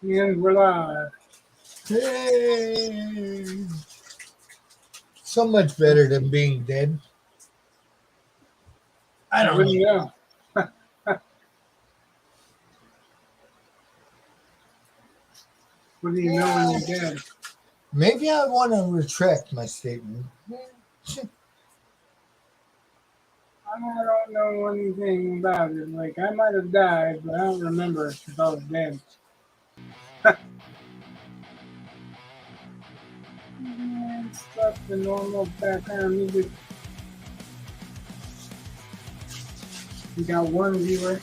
And we're live. Hey. So much better than being dead. I don't Wouldn't know. know. What do you know when you're dead? Maybe I want to retract my statement. I don't know anything about it. Like, I might have died, but I don't remember because I was dead. And stuff, the normal background music. We got one viewer.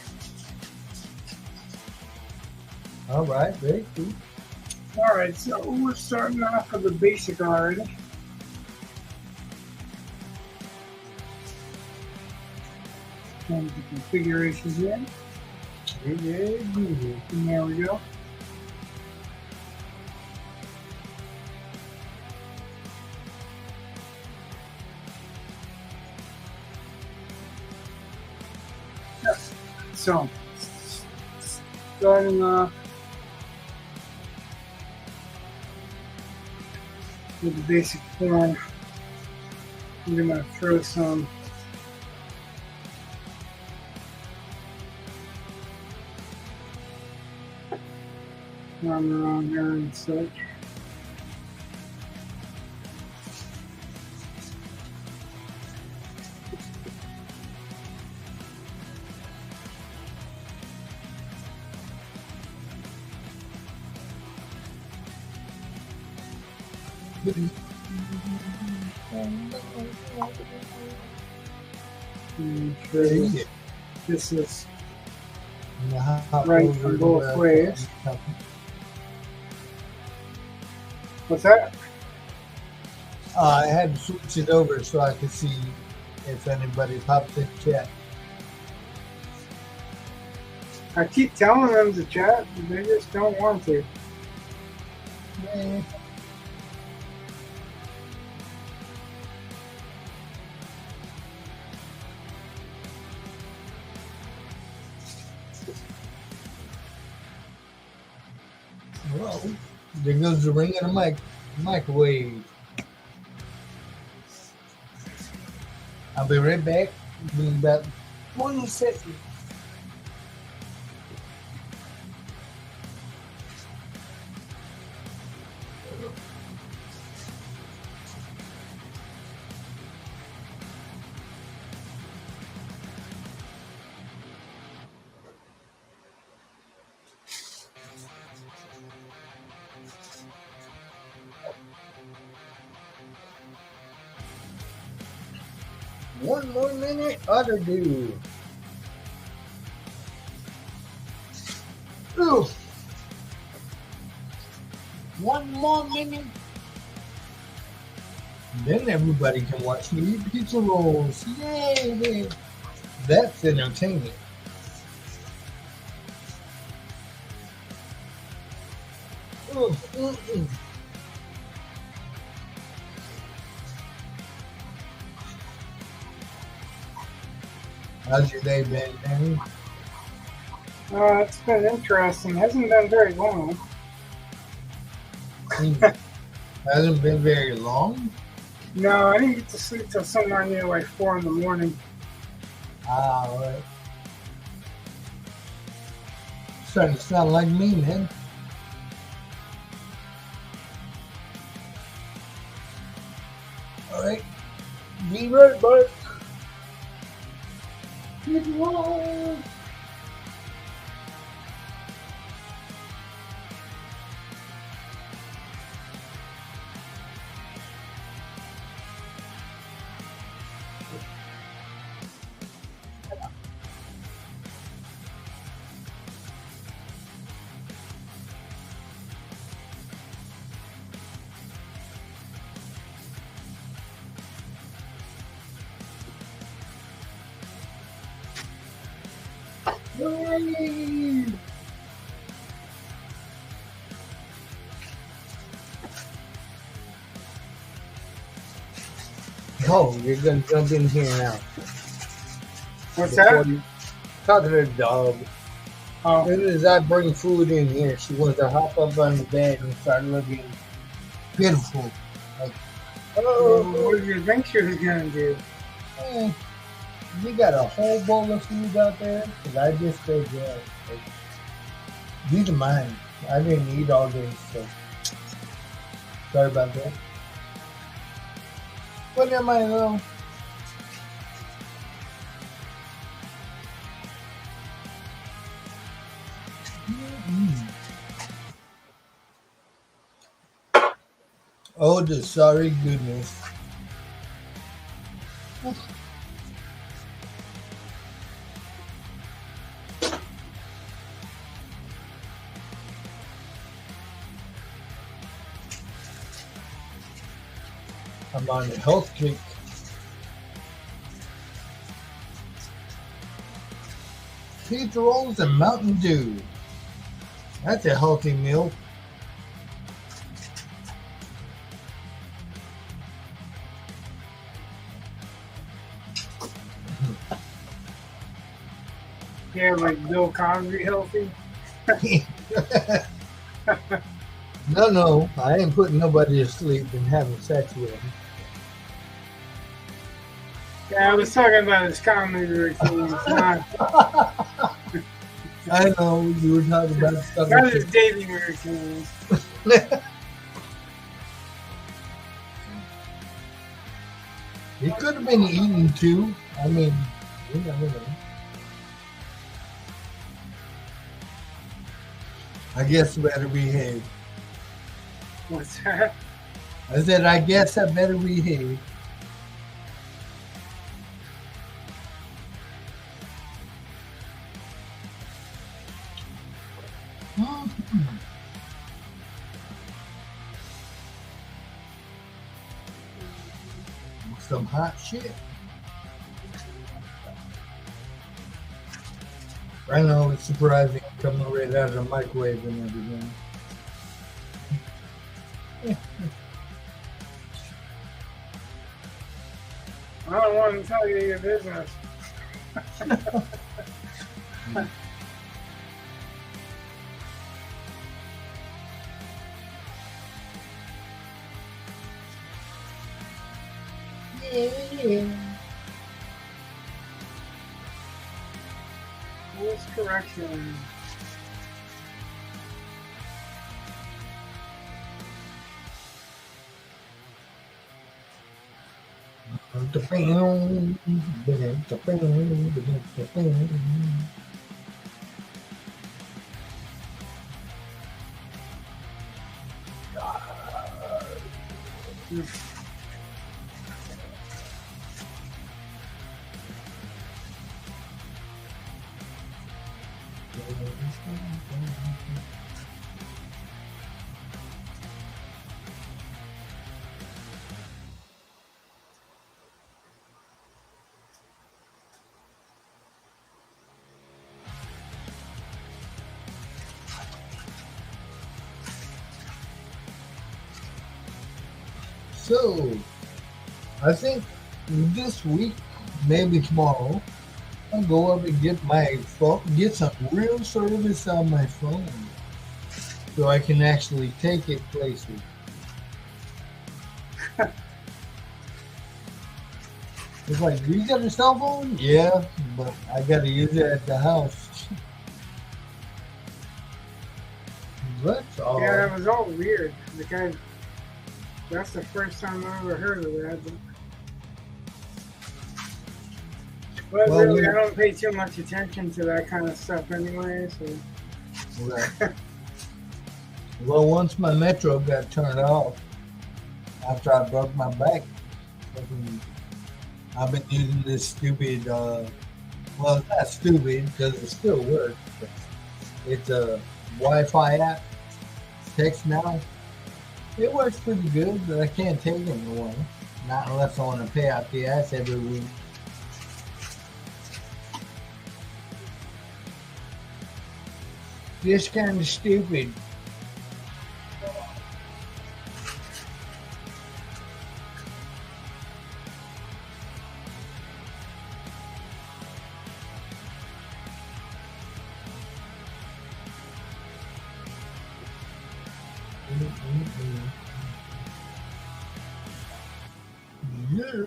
All right, very cool. All right, so we're starting off with the basic already. And the configurations in. Yeah, good. And there we go. So, starting off with the basic form, I'm going to throw some armor on there and such. This is right from both ways. What's that? I had to switch it over so I could see if anybody popped in chat. I keep telling them to chat, but they just don't want to. Well, there goes the ring of the microwave. I'll be right back. In about 20 seconds. One more minute, oughta do. Ooh. One more minute. Then everybody can watch me eat pizza rolls. Yay, man. That's entertainment. Mm. How's your day been, Danny? It's been interesting. It hasn't been very long. Hasn't been very long? No, I didn't get to sleep till somewhere near like 4 in the morning. Ah, all right. Starting to sound like me, man. All right. Be right back. Good luck. Yay! Oh, you're gonna jump in here now. What's that? Talking to the dog. Oh, As soon as I bring food in here, she wants to hop up on the bed and start looking pitiful. Like, well, what oh, do you think she was gonna do? eh, you got a whole bowl of food out there? Because I just said, yeah, like, these are mine. I didn't eat all this, so sorry about that. But am I though? Oh, the sorry goodness. I'm on a health kick. Pizza rolls and Mountain Dew. That's a healthy meal. Yeah, like Bill Cosby healthy. No, I ain't putting nobody to sleep and having sex with them. Yeah, I was talking about his comedy routine. It's not, I know you were talking about stuff. not his dating routine. He could have been eating too. I mean, you never know. I guess I better behave. What's that? I said, I guess I better behave. Some hot shit. I know it's surprising coming right out of the microwave and everything. I don't want to tell you your business. Course correction. So, I think this week, maybe tomorrow, I'll go up and get my phone, get some real service on my phone, so I can actually take it places. It's like, you got a cell phone? Yeah, but I got to use it at the house. That's all. Yeah, that was all weird. Because that's the first time I ever heard of that. But Well, really, I don't pay too much attention to that kind of stuff anyway. So. Right. Well, once my Metro got turned off after I broke my back, I've been using this stupid, well, it's not stupid because it still works. But it's a Wi-Fi app, Text Now. It works pretty good, but I can't take it anymore. Not unless I want to pay out the ass every week. Just kind of stupid. Yeah.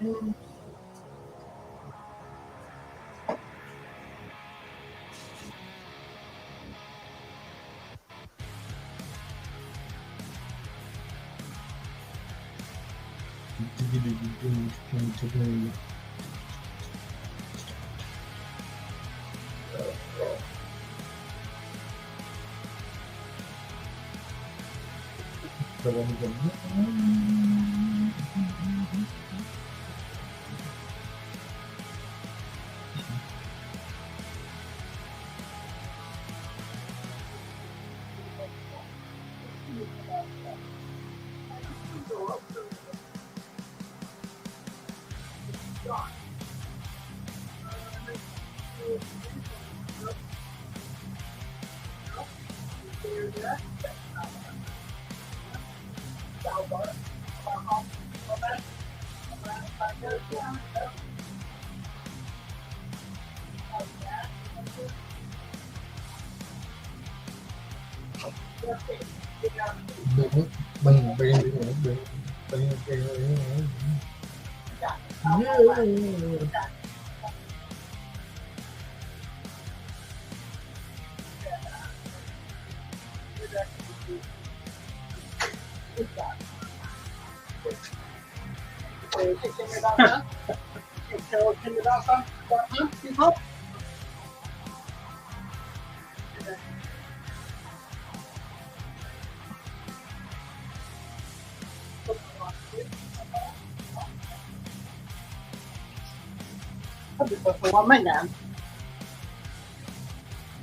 Không mấy nè,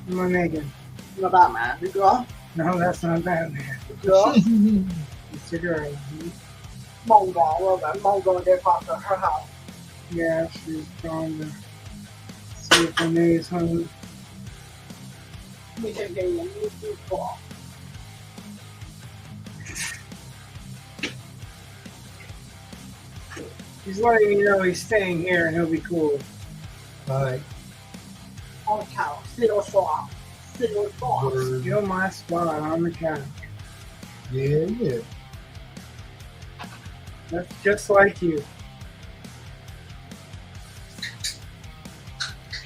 Come on, Megan. là ba mà, biết đó, No, that's not that man. đó, It's a girl. mong gạo bạn mong gạo để phạt rồi hả hả, Yeah, she's going to see if the news home. mình sẽ gây những cái của, He's letting me know he's staying here and he'll be cool. All right. con chảo, xin lỗi xóa, Steal my spot on the couch. Yeah, yeah. That's just like you.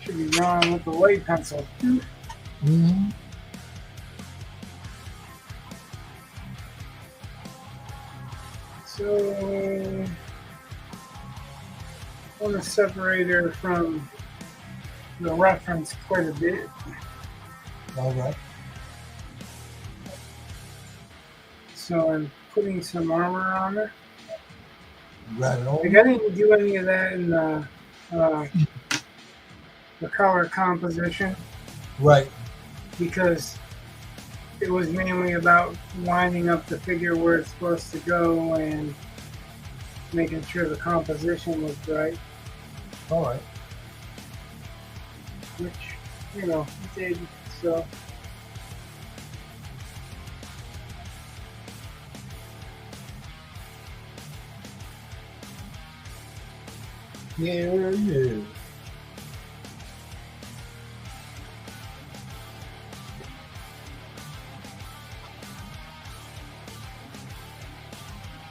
Should be drawing with the white pencil. Mm-hmm. So, I want to separate her from the reference quite a bit. All right. So I'm putting some armor on her. Right on. Like I didn't do any of that in the color composition Right. because it was mainly about lining up the figure where it's supposed to go and making sure the composition was right, All right. which, you know, it did. So, Yeah, yeah.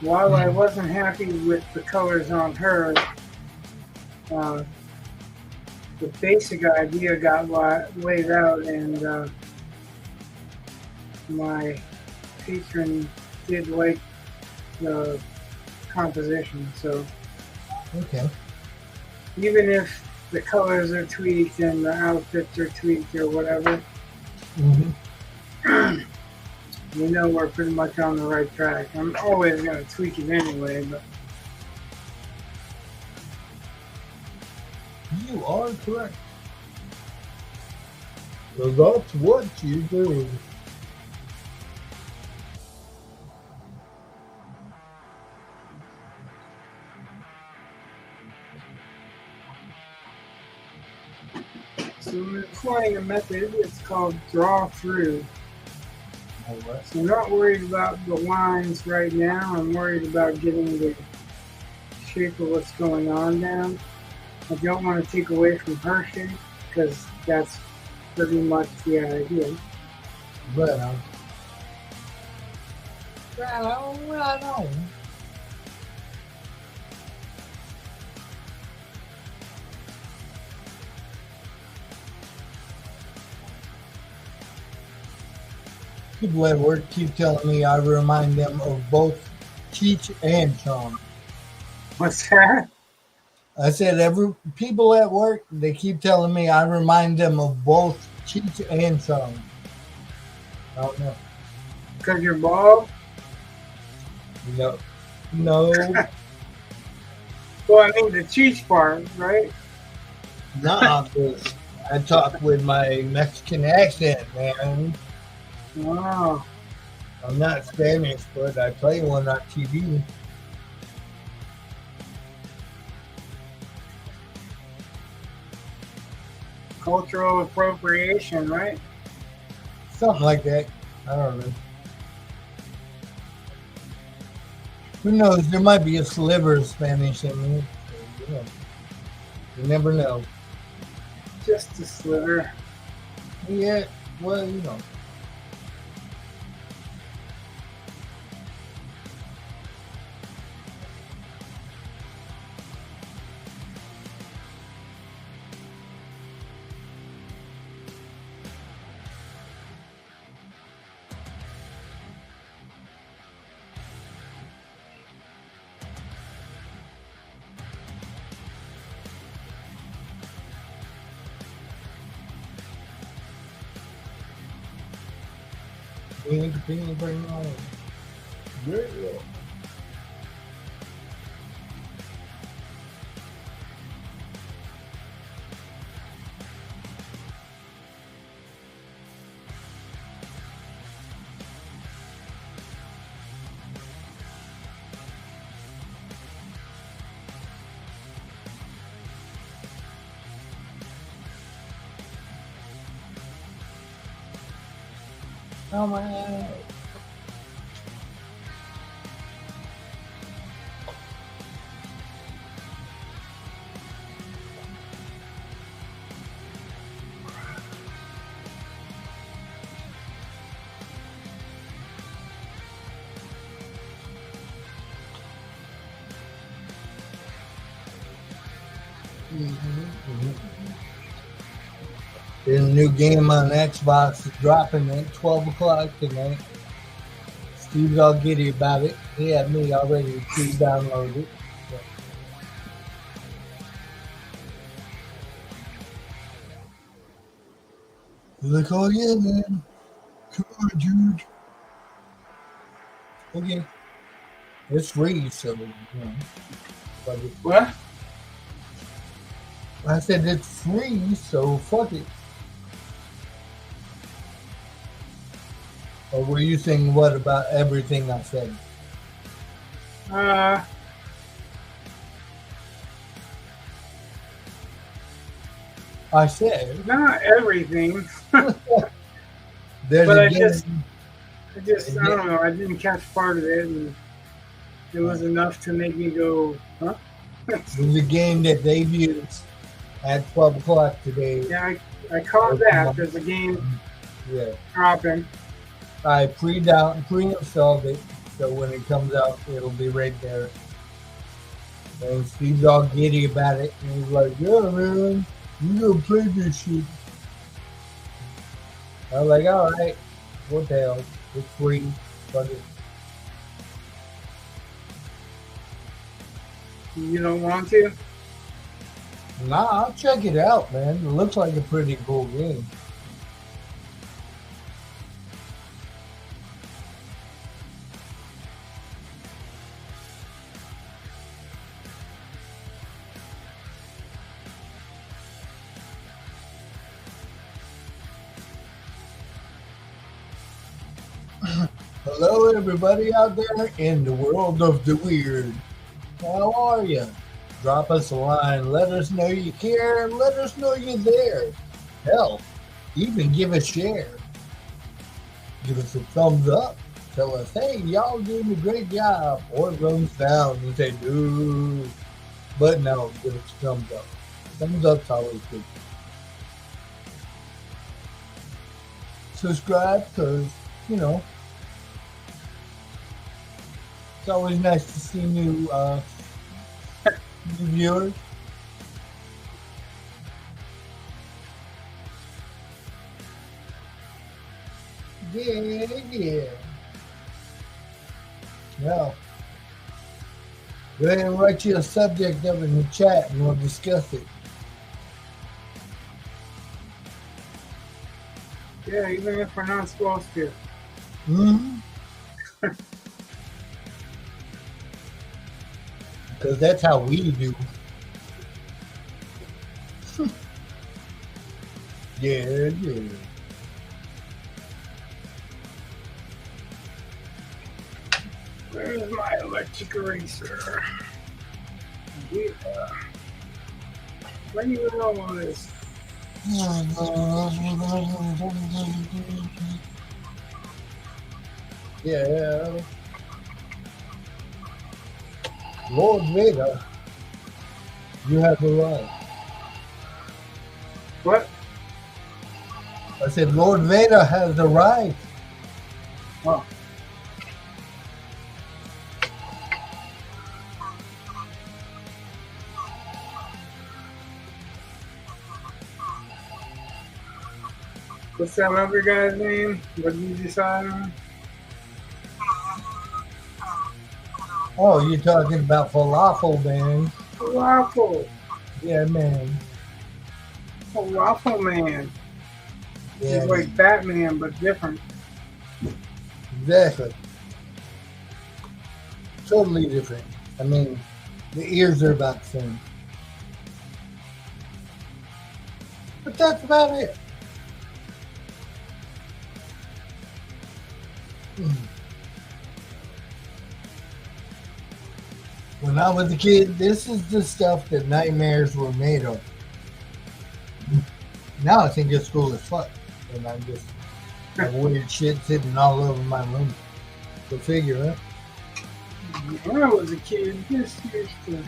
while I wasn't happy with the colors on her, the basic idea got laid out, and my patron did like the composition. So Okay. even if the colors are tweaked and the outfits are tweaked or whatever, Mm-hmm. we know we're pretty much on the right track. I'm always going to tweak it anyway, but You are correct. So that's what you do. so I'm employing a method. It's called draw through. All right. So I'm not worried about the lines right now. I'm worried about getting the shape of what's going on down. I don't want to take away from her shape because that's pretty much the idea. Right on. I don't know. People at work keep telling me I remind them of both Cheech and Chong. What's that? I said people at work, they keep telling me I remind them of both Cheech and Chong. I don't know. Because you're bald? No. No. Well, I mean the Cheech part, right? Nah, 'cause I talk with my Mexican accent, man. Oh. I'm not Spanish, but I play one on TV. Cultural appropriation, right? Something like that. I don't know. Who knows? There might be a sliver of Spanish in me. So, you never know. Just a sliver. Yeah, well, you know. Bring on. Yeah. Oh my. There's a new game on Xbox dropping at 12 o'clock tonight. Steve's all giddy about it. He had me already pre-download it. He's like, oh yeah, man. Come on, dude. Okay. It's free, so, you know. But What? I said it's free, so fuck it. Or were you saying what about everything I said? I said Not everything. there's But a I game. I don't know. I didn't catch part of it, and it was enough to make me go, huh? There's a game that debuts at 12 o'clock today. Yeah, I caught that. There's a game Yeah. dropping. I pre-installed it, so when it comes out, it'll be right there. And Steve's all giddy about it, and he's like, yeah, man, you gonna play this shit. I was like, all right, what the hell? It's free. Fuck it. You don't want to? Nah, I'll check it out, man. It looks like a pretty cool game. Hello, everybody out there in the world of the weird. How are you? Drop us a line. Let us know you care. Let us know you're there. Hell, even give a share. Give us a thumbs up. Tell us, hey, y'all doing a great job. Or thumbs down and say, dude. But no, give us a thumbs up. Thumbs up's always good. Subscribe because, you know, It's always nice to see new viewers. Yeah. Well, go ahead and write you a subject up in the chat and we'll discuss it. Yeah, even if we're not supposed to. Mm-hmm. Because that's how we do. Yeah. Where's my electric eraser? Yeah. What do you know on this? Yeah. Lord Vader, you have the right. What? I said, Lord Vader has the right. Oh. What's that other guy's name? What did you decide on? Oh, you're talking about falafel, man. Falafel. Yeah, man. Falafel Man. Yeah, He's like Batman, but different. exactly. Totally different. I mean, the ears are about the same. But that's about it. When I was a kid, this is the stuff that nightmares were made of. Now I think it's cool as fuck. And I just have weird shit sitting all over my room. Go figure, huh? When I was a kid, this used to.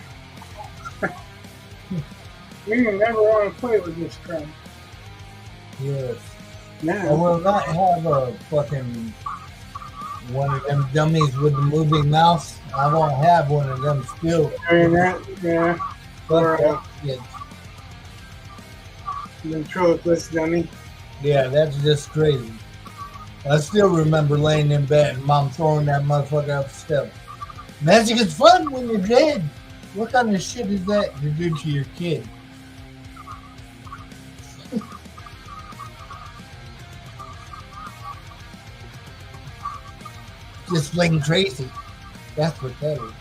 We didn't never want to play with this crap. Yes. I Now, will not have a fucking one of them dummies with the moving mouse. I won't have one of them still. and that, yeah, Fuck that shit. ventriloquist dummy. Yeah, that's just crazy. I still remember laying in bed and mom throwing that motherfucker up the steps. Magic is fun when you're dead. What kind of shit is that to do to your kid? Just plain crazy. That's what that is.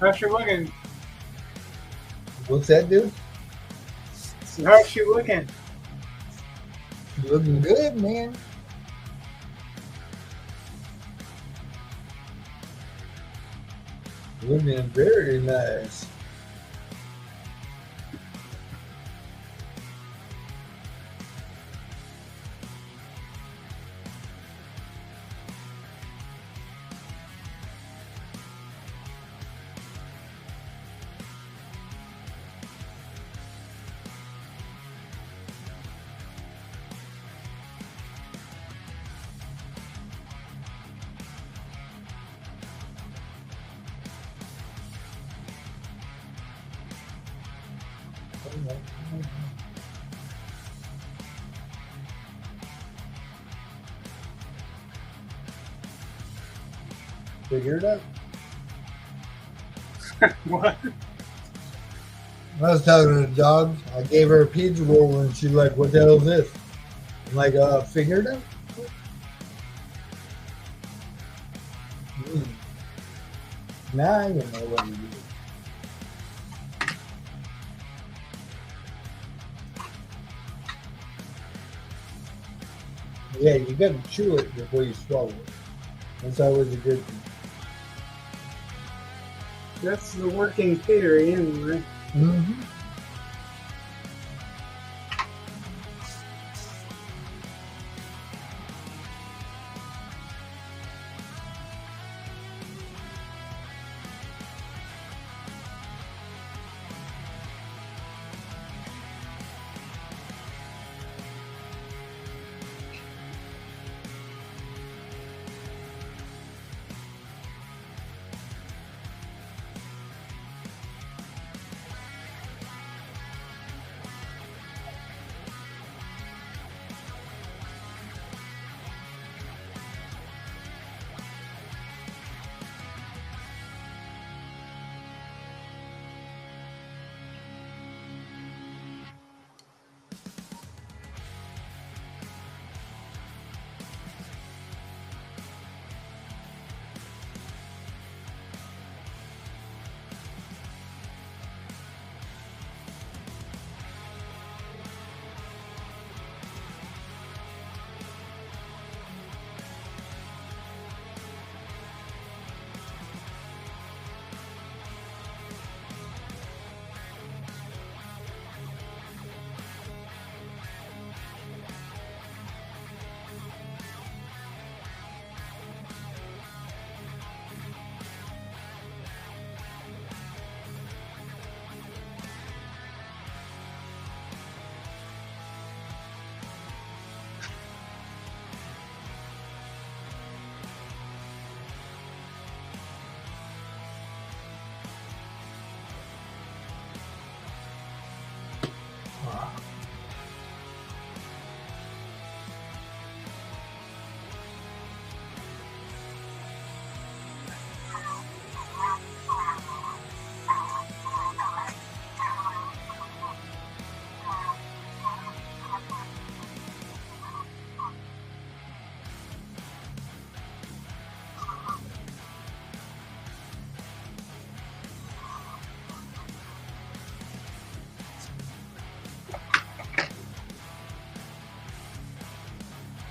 How's she looking? What's that, dude? How's she looking? You looking good, man. Looking very nice. Figure it out. What? I was talking to the dog. I gave her a pizza roll and she's like, what the hell is this? I'm like, figure it out. Now you know what to do. Yeah, you gotta chew it before you swallow it. That's always a good thing. That's the working theory, anyway. Mm-hmm.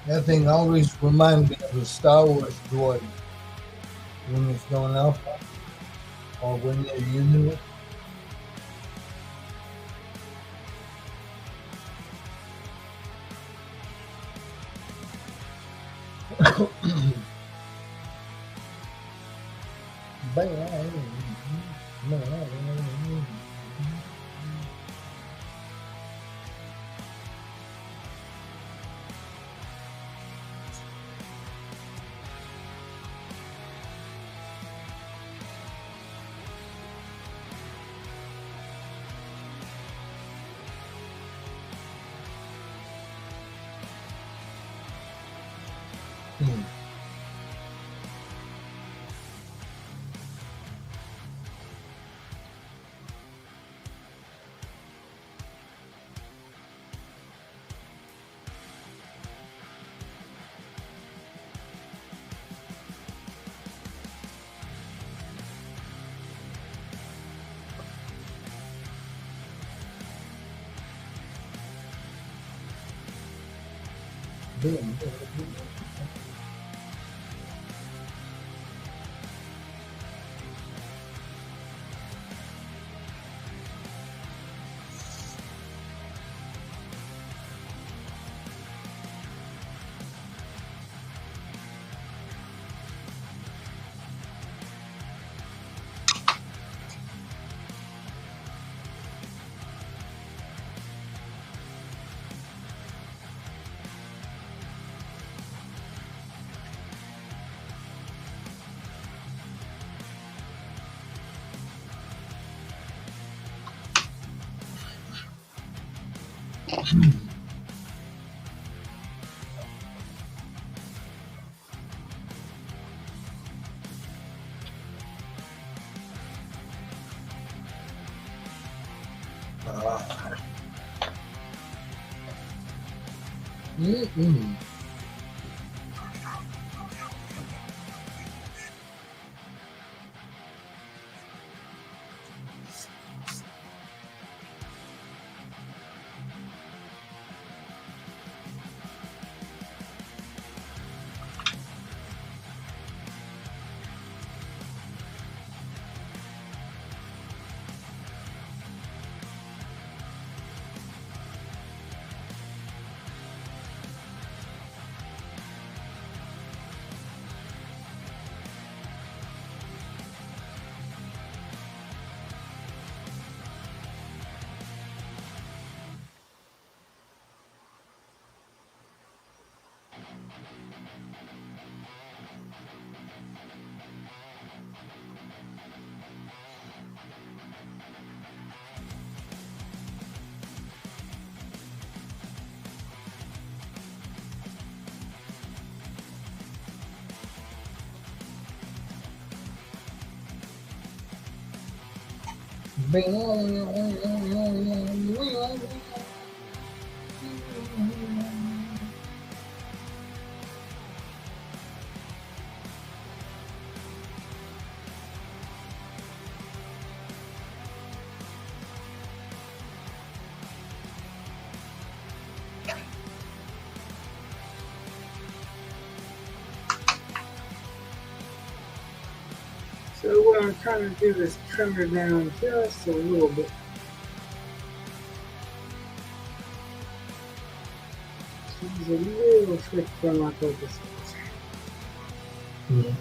That thing always reminds me of a Star Wars droid when it's going alpha or when they're using it. So what I'm trying to do is trim her down just a little bit. She's a little trick for my purposes. Yeah.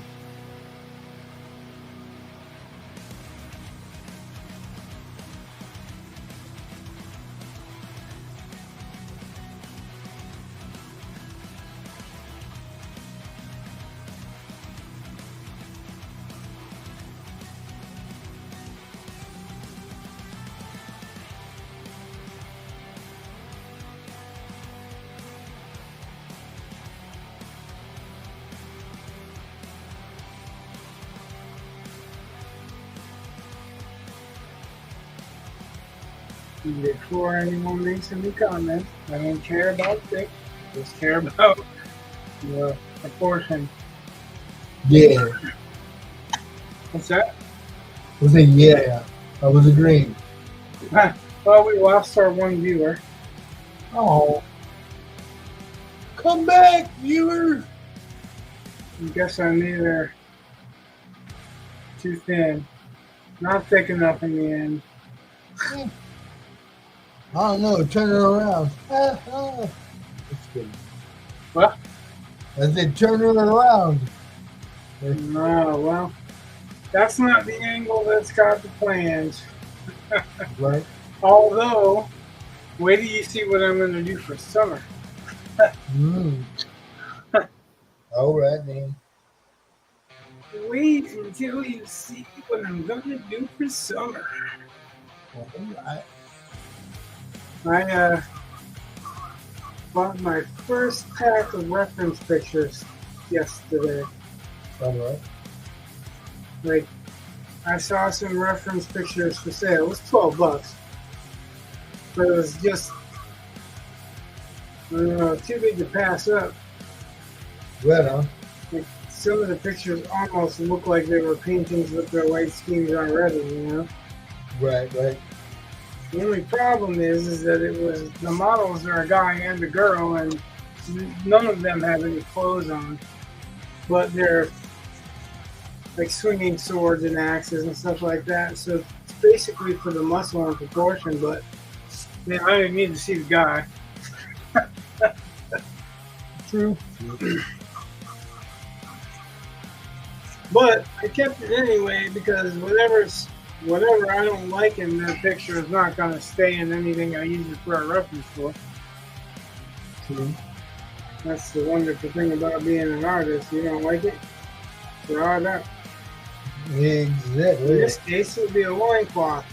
Before anyone makes any comments, I don't care about thick, just care about the proportion. Yeah. What's that? I said, yeah. I was agreeing. Well, we lost our one viewer. Oh. Come back, viewers. I guess I made her too thin. Not thick enough in the end. I don't know. Turn it around. It's good. What? I said turn it around. No, well, that's not the angle that's got the plans. Right. Although, wait till you see what I'm going to do for summer. All right, man. Wait until you see what I'm going to do for summer. All right. I bought my first pack of reference pictures yesterday. All right. Like, I saw some reference pictures for sale. It was $12, but it was just, I don't know, too big to pass up. Right on. Like, some of the pictures almost look like they were paintings with their white schemes already, you know? Right, right. The only problem is that it was, the models are a guy and a girl, and none of them have any clothes on. But they're like swinging swords and axes and stuff like that. So it's basically for the muscle and proportion, but man, I didn't need to see the guy. True. But I kept it anyway because whatever I don't like in that picture is not going to stay in anything I use it for a reference for. True. That's the wonderful thing about being an artist. You don't like it? Draw it out. Exactly. In this case, it would be a loincloth.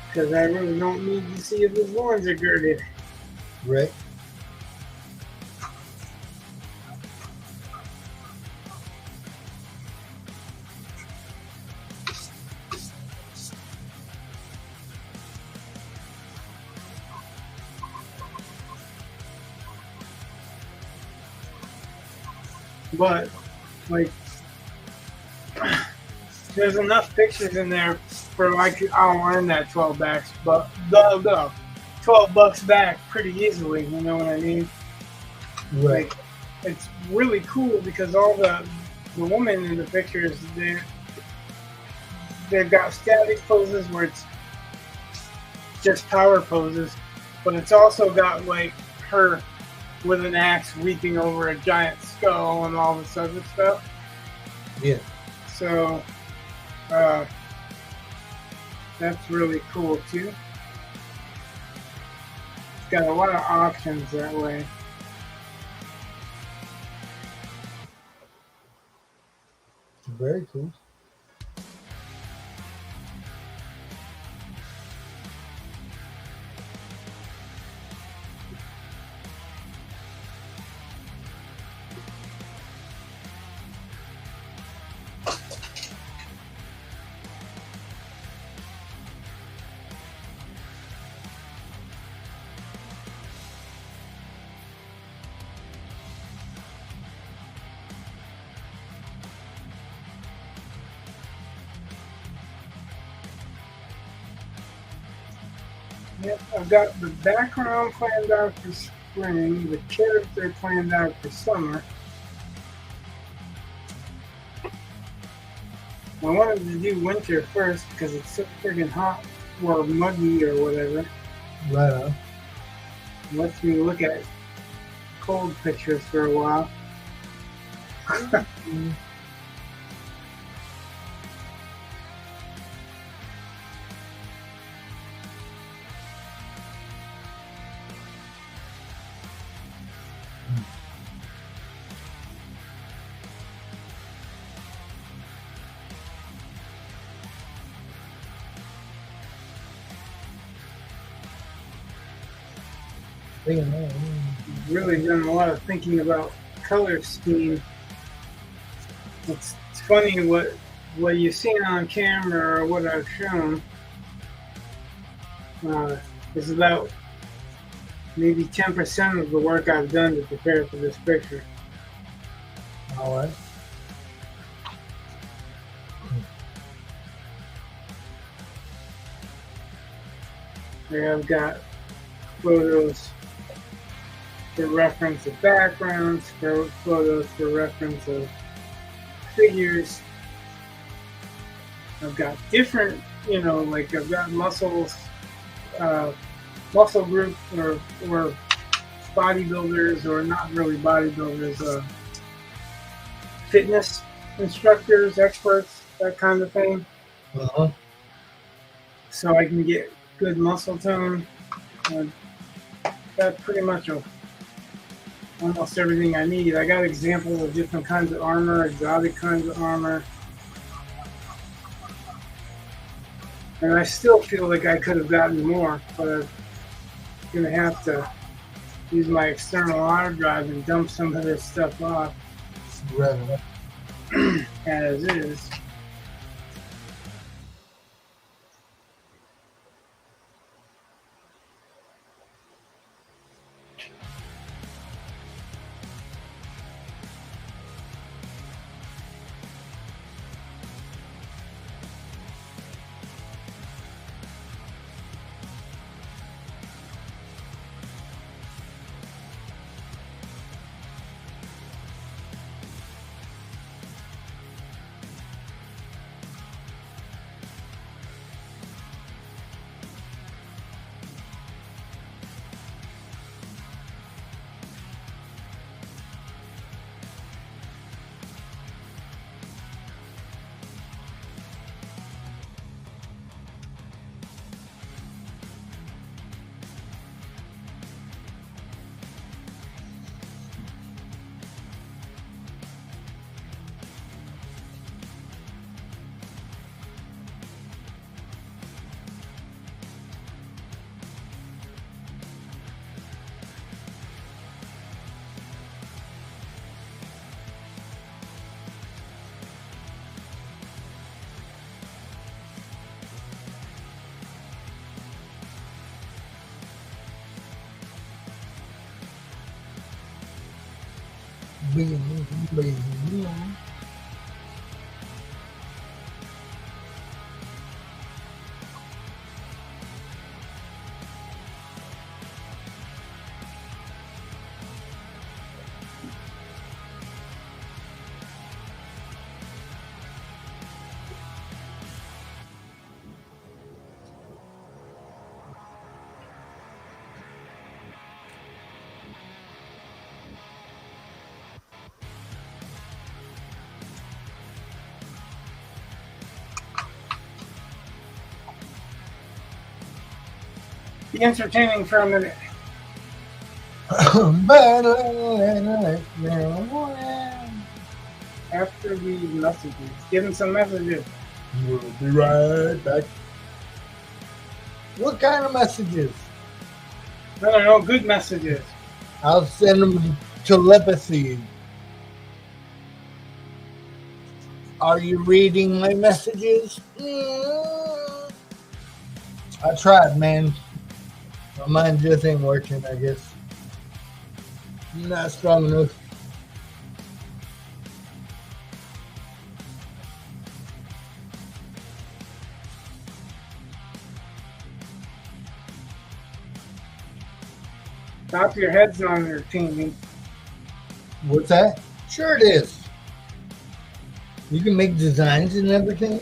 Because I really don't need to see if his loins are girded. Right. But, like, there's enough pictures in there for I'll earn that $12 but the $12 back pretty easily. You know what I mean? Right. Like, it's really cool because all the women in the pictures, they've got static poses where it's just power poses, but it's also got like her with an axe weeping over a giant skull and all this other stuff. Yeah. So that's really cool too. It's got a lot of options that way. Very cool. Yep, I've got the background planned out for spring, the character planned out for summer. I wanted to do winter first because it's so friggin' hot or muggy or whatever. Right on. It lets me look at cold pictures for a while. Really done a lot of thinking about color scheme. It's funny what you've seen on camera or what I've shown is about maybe 10% of the work I've done to prepare for this picture. All right. There I've got photos for reference of backgrounds, for photos for reference of figures. I've got different, like I've got muscles, muscle group or bodybuilders, or not really bodybuilders, fitness instructors, experts, that kind of thing. Uh-huh. So I can get good muscle tone. That's pretty much almost everything I need. I got examples of different kinds of armor, exotic kinds of armor. And I still feel like I could have gotten more, but I'm going to have to use my external hard drive and dump some of this stuff off Right. as is. Be entertaining for a minute. After these messages, give them some messages. We'll be right back. What kind of messages? No, good messages. I'll send them telepathy. Are you reading my messages? I tried, man. My mind just ain't working, I guess. Not strong enough. Top your heads on your team. What's that? Sure it is. You can make designs and everything.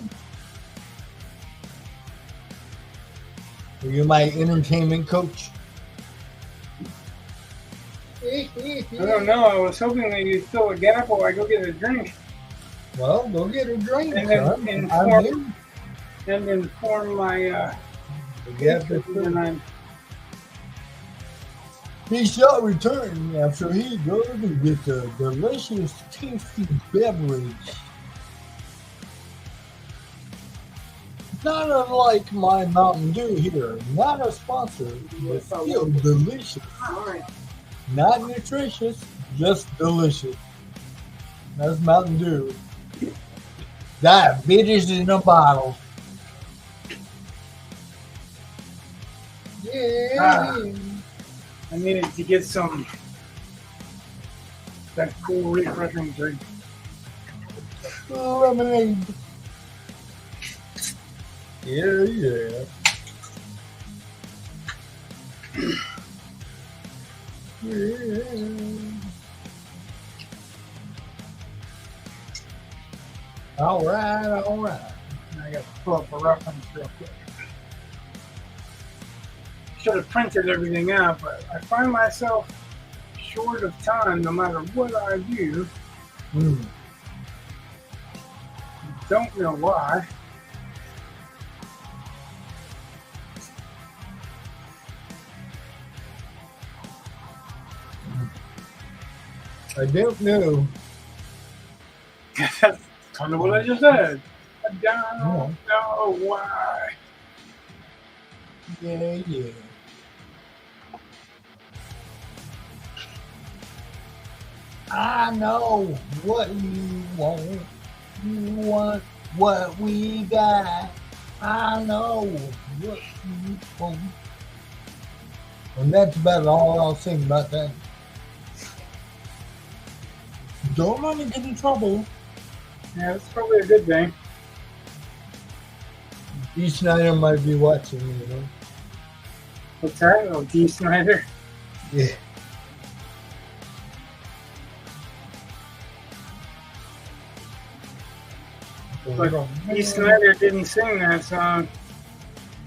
Are you my entertainment coach? I don't know. I was hoping that you'd fill a gap while I go get a drink. Well, go get a drink. And then inform my he shall return after he goes and gets a delicious, tasty beverage. Not unlike my Mountain Dew here. Not a sponsor, but still delicious. Not nutritious, just delicious. That's Mountain Dew. Diabetes in a bottle. Yeah. I needed to get some that cool, refreshing drink. Lemonade. Yeah. All right, all right. I got to pull up a reference real quick. Should have printed everything out, but I find myself short of time no matter what I do. Mm. Don't know why. I don't know. That's kind of what I just said. I don't know why. Yeah, yeah. I know what you want. You want what we got. I know what you want. And that's about all I'll sing about that. Don't let me get in trouble. Yeah, that's probably a good thing. Dee Snyder might be watching, you know. What's that? Oh, D. Snyder. Yeah. But D. Snyder didn't sing that song.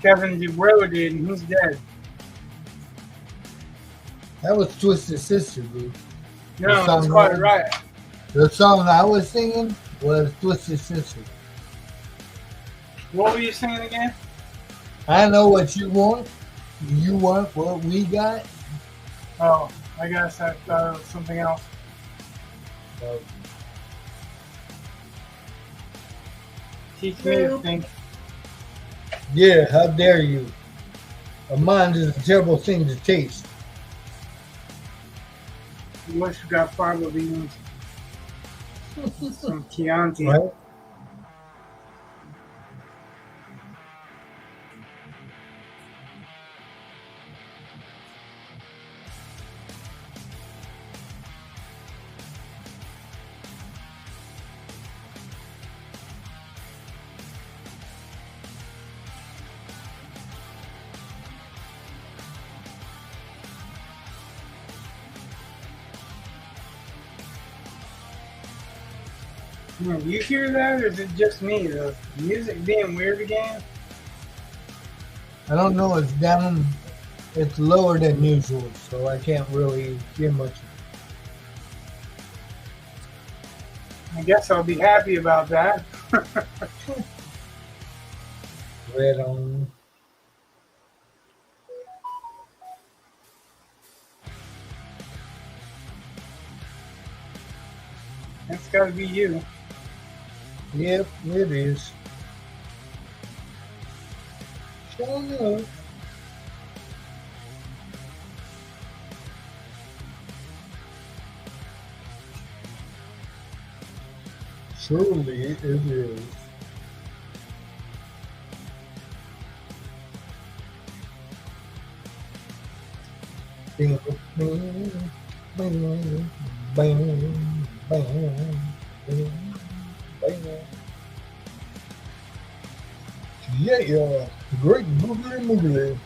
Kevin DuBrow did, and he's dead. That was Twisted Sister, dude. No, that's quite right. The song I was singing was Twisted Sister. What were you singing again? I know what you want. You want what we got. Oh, I guess I thought it was something else. So, Teach me to think. yeah, how dare you? A mind is a terrible thing to taste. Unless you got fava beans. Some Chianti. Right? Do you hear that, or is it just me? The music being weird again? I don't know. It's down. It's lower than usual, so I can't really hear much. I guess I'll be happy about that. Red on. That's got to be you. Yep, it is. Showing up. Surely it is. Bing, bing, bing, bing, bing, bing, bing. Yeah, great boogly moogly.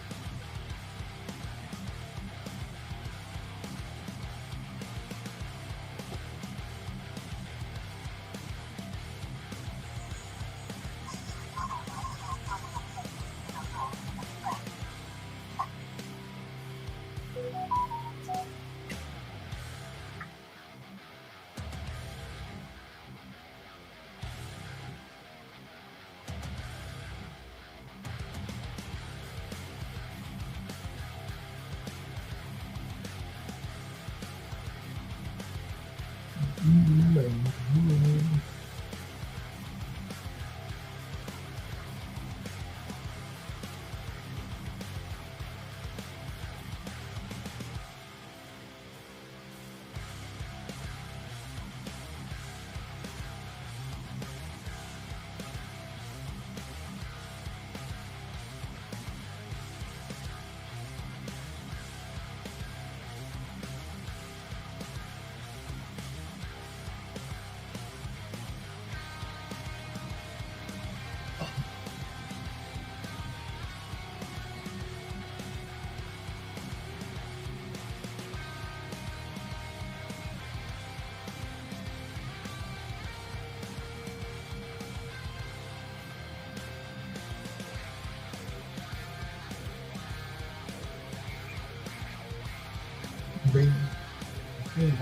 Yeah,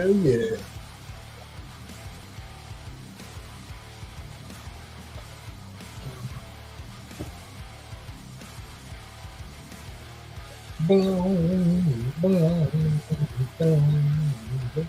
yeah. Boom, boom, boom, boom.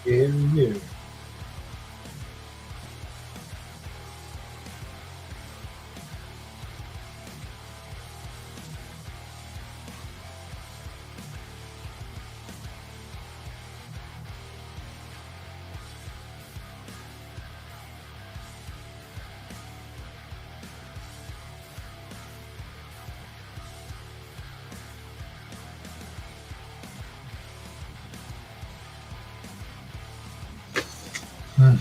Yeah, yeah. Hmm.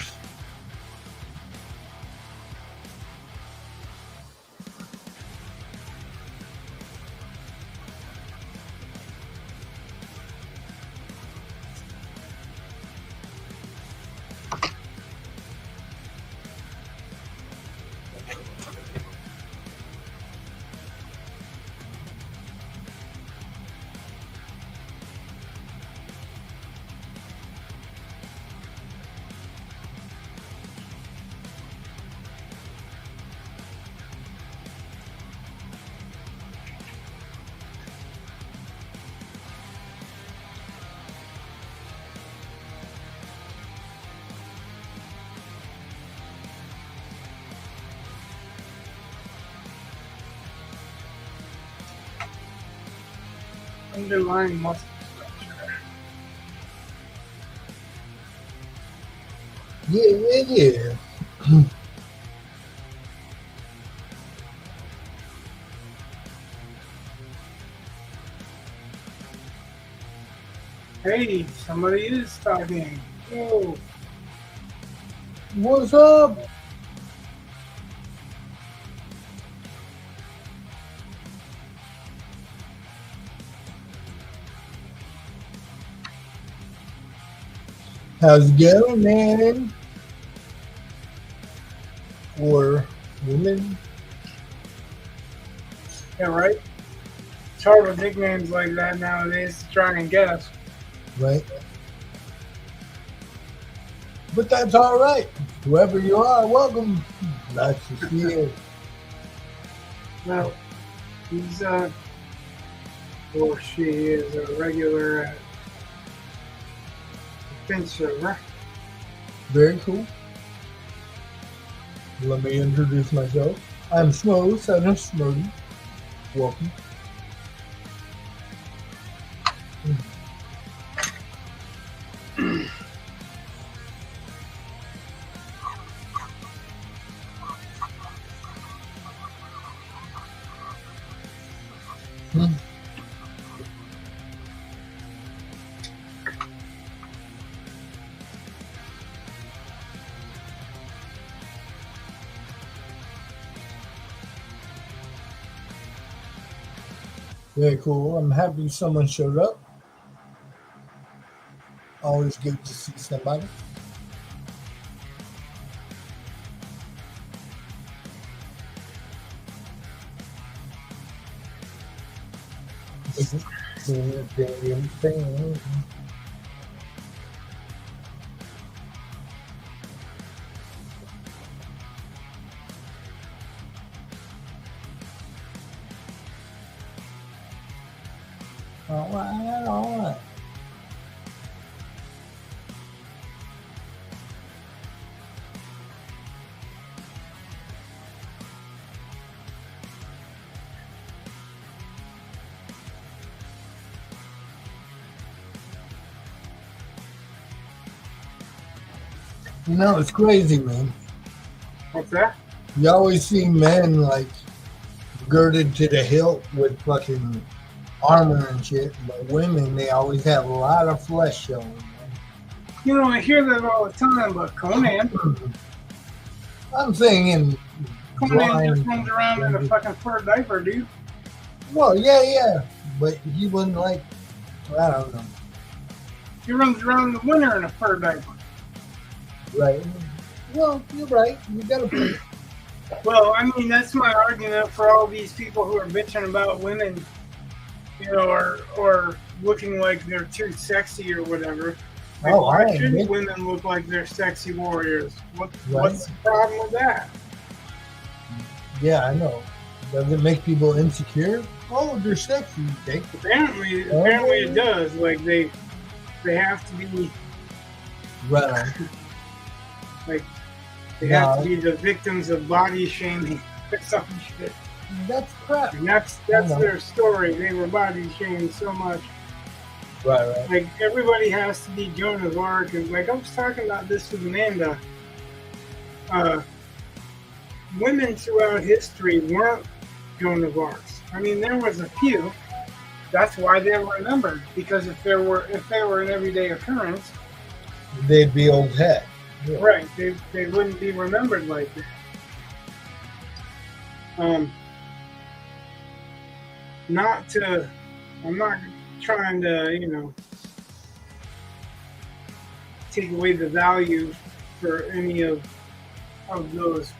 Underlying muscle structure. Yeah, yeah, yeah. Hey, somebody is talking. Whoa. What's up? How's it going, man? Or woman? Yeah, right? It's hard with nicknames like that nowadays to try and guess. Right? But that's all right. Whoever you are, welcome. Nice to see you. Well, he's or she is a regular Finch server. Very cool. Let me introduce myself. I'm Smo, son of Smurdy. Welcome. Hmm. Very cool. I'm happy someone showed up. Always good to see somebody. All right, all right. You know, it's crazy, man. What's that? You always see men like girded to the hilt with fucking armor and shit, but women, they always have a lot of flesh showing. You know, I hear that all the time, but Conan I'm saying in just blind. runs around in a fucking fur diaper, dude. Well, yeah, but he wasn't like, I don't know. He runs around in the winter in a fur diaper. Right. Well, you're right. You got to put. Well, I mean, that's my argument for all these people who are bitching about women, you know, or looking like they're too sexy or whatever. Like, why shouldn't women look like they're sexy warriors? What's the problem with that? Yeah, I know. Does it make people insecure? Oh, they're sexy. Apparently it does. Like they have to be right. Like they have to be the victims of body shaming or some shit. That's crap. And that's their story. They were body shamed so much. Right. Like everybody has to be Joan of Arc, and like I was talking about this with Amanda. Women throughout history weren't Joan of Arc. I mean, there was a few. That's why they were remembered, because if they were an everyday occurrence, they'd be old hat. Yeah. Right? They wouldn't be remembered like that. I'm not trying to, take away the value for any of those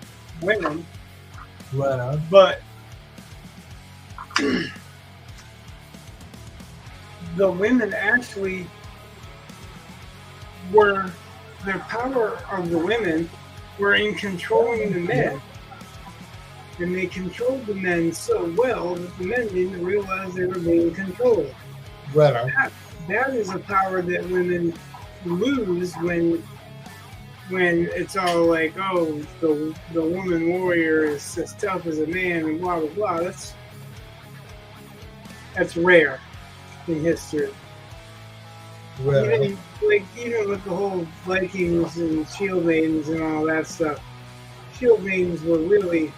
women. Right on. But the women actually the power of the women were in controlling the men. And they controlled the men so well that the men didn't realize they were being controlled. Right on. That is a power that women lose when it's all like, oh, the woman warrior is as tough as a man and blah blah blah. That's rare in history. Right. Even with the whole Vikings and shield maidens and all that stuff, shield maidens were really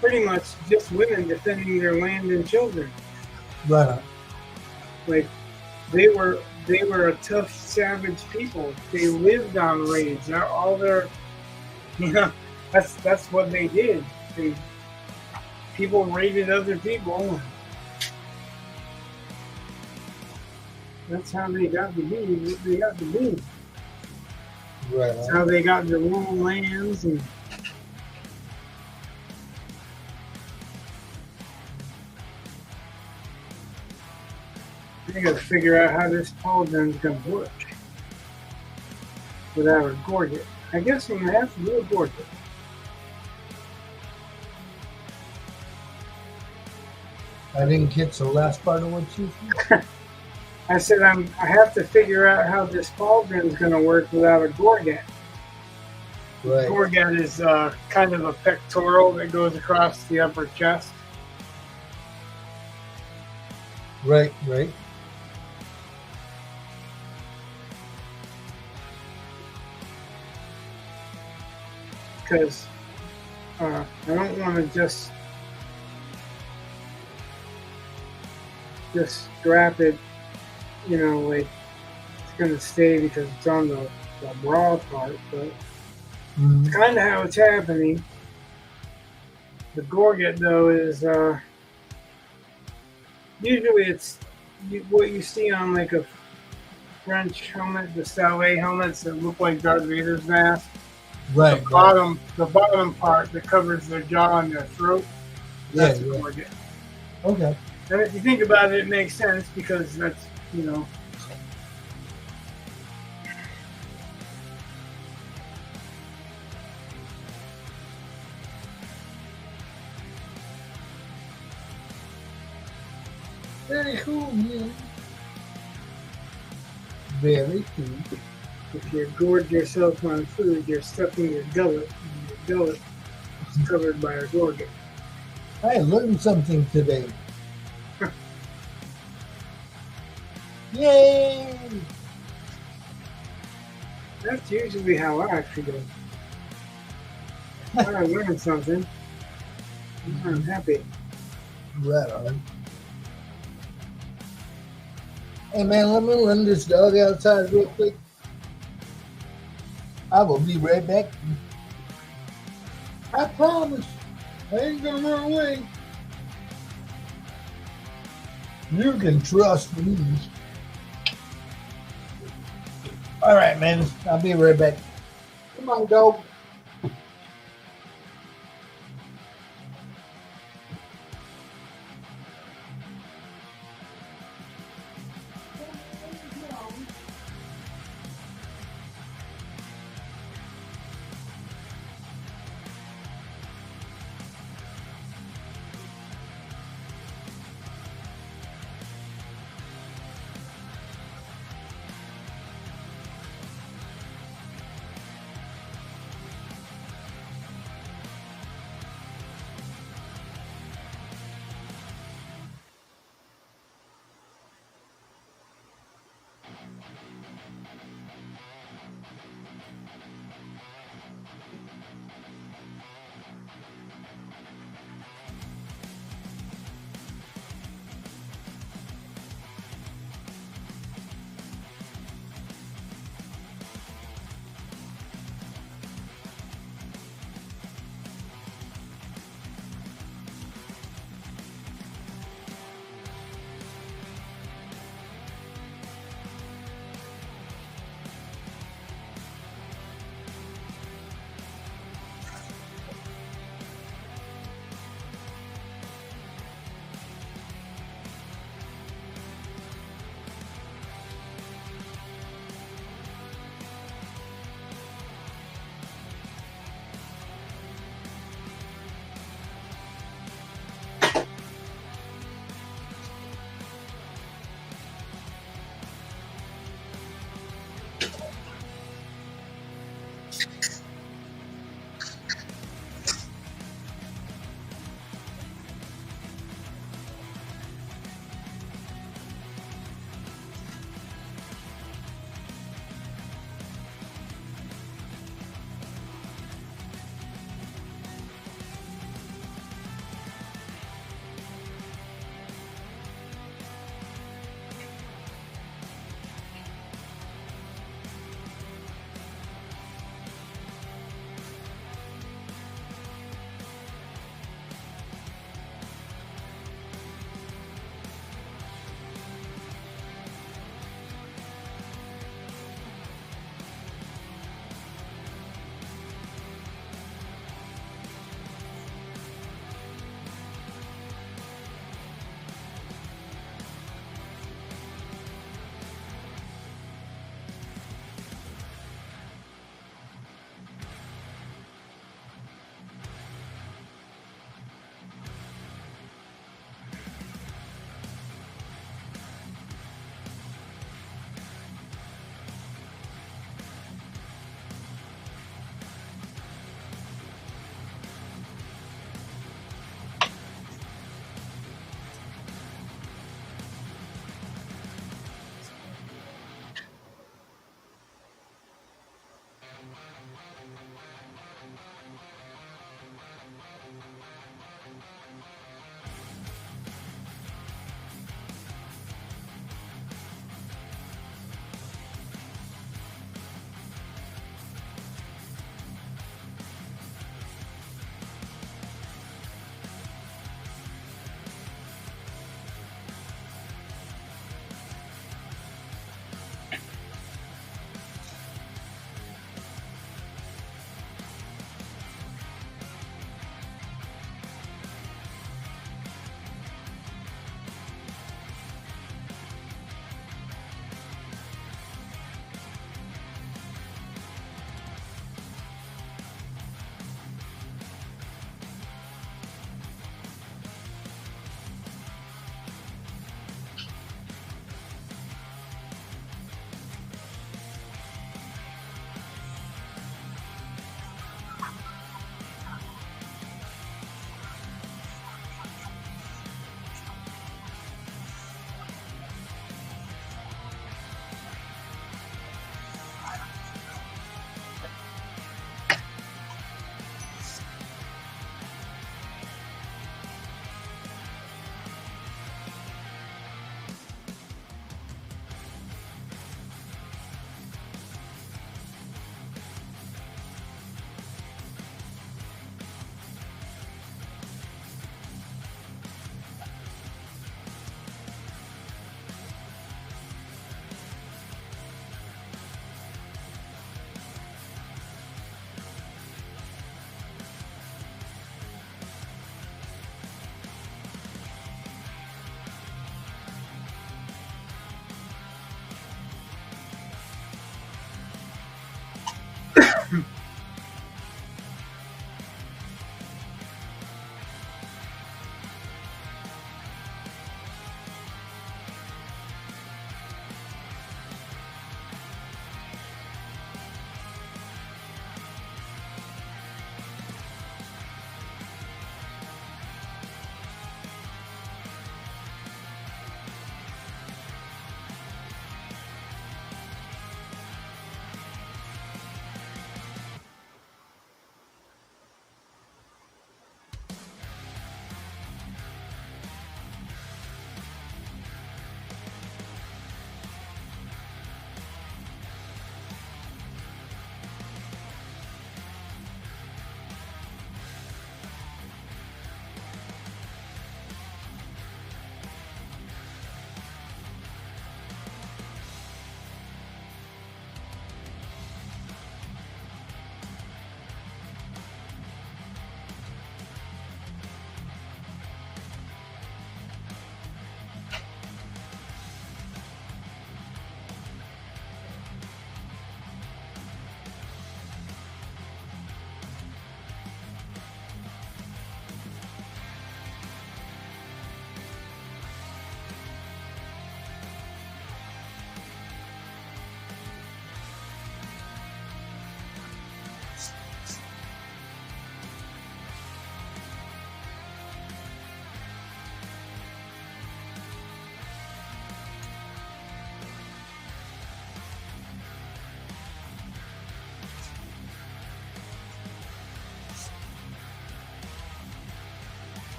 pretty much just women defending their land and children. Right on. Like they were a tough, savage people. They lived on raids. All their, that's what they did. People raided other people. That's how they got to be what they got to be. Right. That's how they got to rule lands and. I gotta figure out how this pauldron's gonna work without a gorget. I guess I'm gonna have to do a gorget. I didn't catch the last part of what you said. I said I have to figure out how this pauldron's gonna work without a gorget. Right. Gorget is kind of a pectoral that goes across the upper chest. Right. Because I don't want to just just strap it, like it's gonna stay because it's on the raw part, but Mm-hmm. it's kind of how it's happening. The gorget though is usually it's what you see on like a French helmet, the Saleh helmets that look like Darth Vader's mask. Right. The bottom part that covers their jaw and their throat. That's a gorget. Okay. And if you think about it, it makes sense because that's Very cool, man. Very cool. if you gorge yourself on food, you're stuffing your gullet, and your gullet is covered by a gorget. I learned something today. Yay! That's usually how I feel. When I learn something, I'm happy. Right on. Hey man, let me run this dog outside real quick. I will be right back. I promise. I ain't gonna run away. You can trust me. All right, man. I'll be right back. Come on, dog.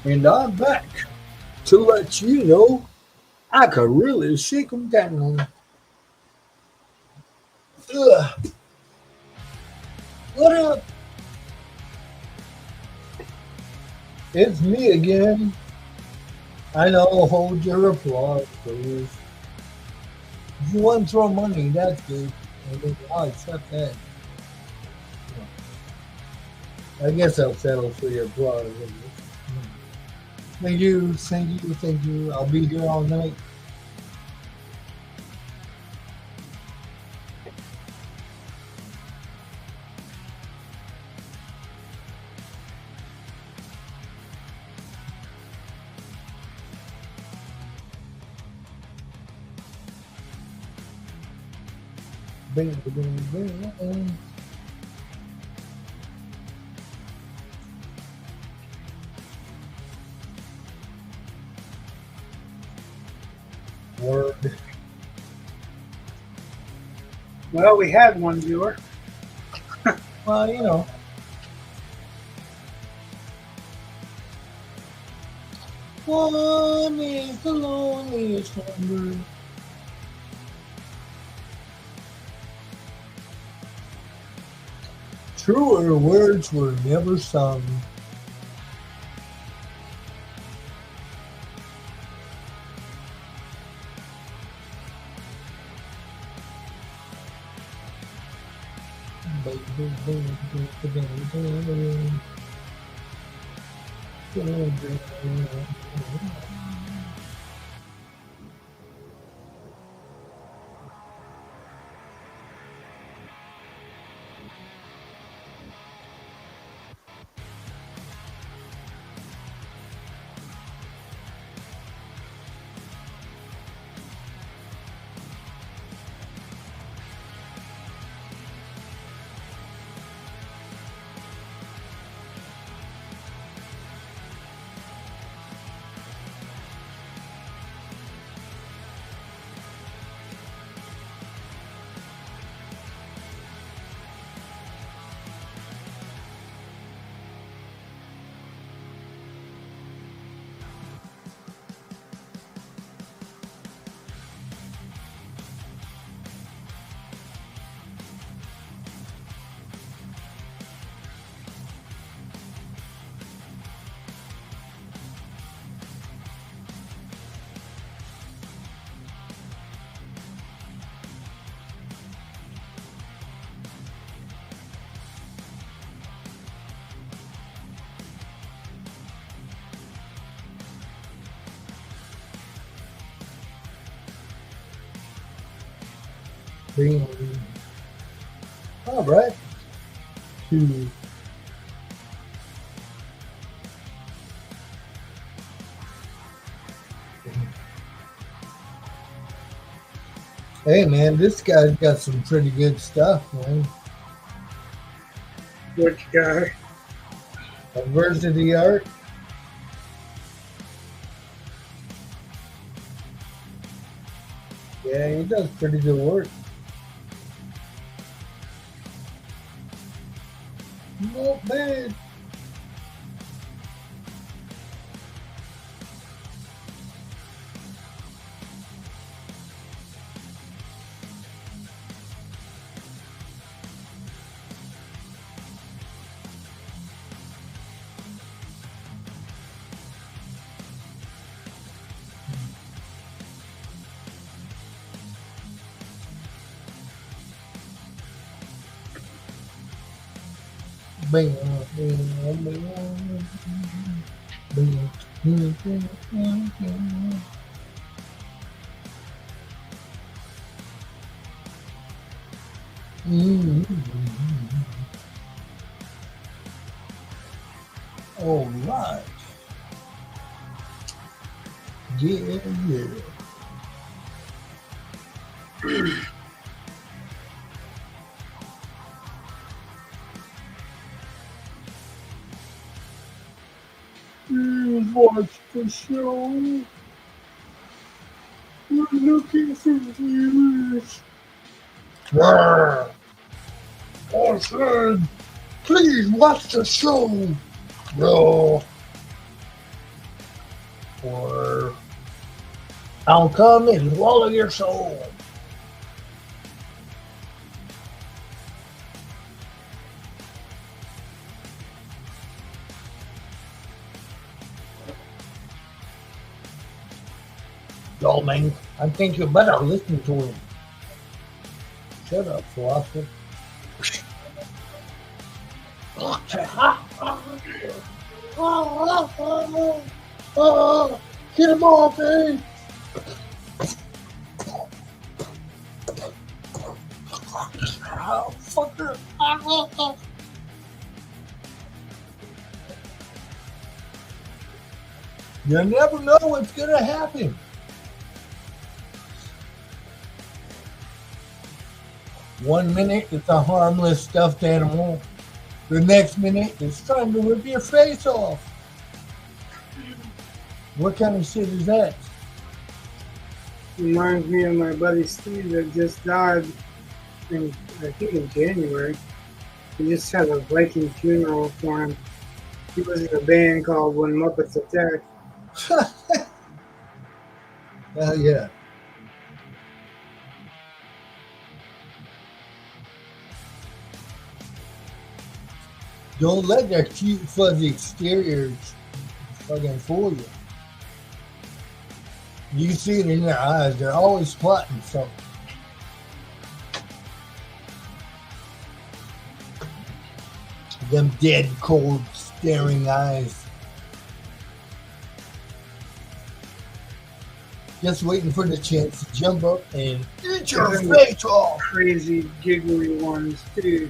And I'm back to let you know I could really shake 'em down. Ugh. What up? It's me again. I know, hold your applause, please. If you want to throw money, that's good. I'll accept that. I guess I'll settle for your applause. Thank you, thank you, thank you. I'll be here all night. Bing, bing, bing, bing. Word. Well, we had one viewer. Well, you know. One is the loneliest number. Truer words were never sung. All right. Two. Hey man, this guy's got some pretty good stuff, man. Which guy? Adversity art. Yeah, he does pretty good work. Not bad. Bing, bing, bing, bing, bing, bing, bing. All right. Yeah, yeah. watch the show. We're looking for viewers. I said, please watch the show. No. Or I'll come and swallow your soul. Yo, man, I think you better listen to him. Shut up, philosopher. Get him off, eh? Oh, fucker. You never know what's going to happen. One minute, it's a harmless stuffed animal. The next minute, it's trying to rip your face off. What kind of shit is that? Reminds me of my buddy Steve that just died in, I think in January. We just had a Viking funeral for him. He was in a band called When Muppets Attack. Hell yeah. Don't let their cute fuzzy exteriors fucking fool you. You see it in their eyes. They're always plotting something. Them dead, cold, staring eyes. Just waiting for the chance to jump up and eat your face off. Crazy, giggly ones, too.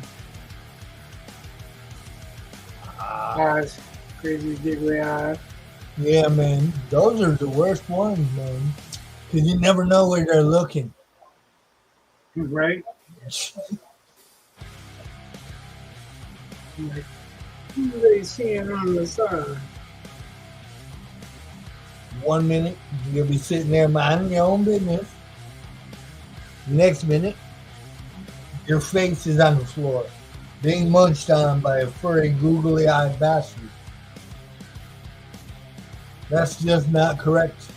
Eyes. Crazy, giggly eyes. Yeah, man. Those are the worst ones, man. Because you never know where they're looking. Right? Like, who are they seeing on the side? One minute, you'll be sitting there minding your own business. Next minute, your face is on the floor, being munched on by a furry, googly-eyed bastard. That's just not correct.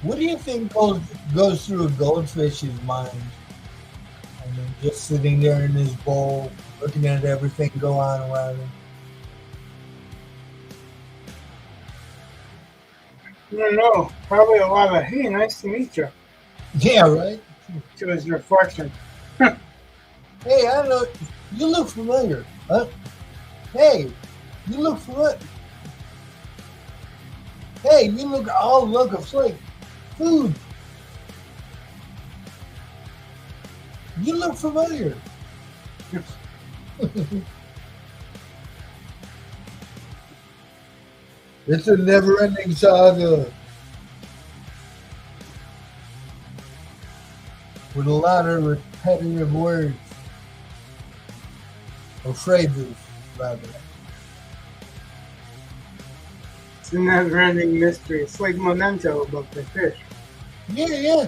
What do you think goes through a goldfish's mind? I mean, just sitting there in his bowl, looking at everything go on around him. I don't know. Probably a lot of, hey, nice to meet you, Yeah, right? to his reflection. Hey, I know, you look familiar. Huh? Hey, you look familiar. Hey, you look all look of like food. You look familiar. It's a never-ending saga with a lot of repetitive words or phrases, rather. It's a never-ending mystery. It's like Memento about the fish. Yeah.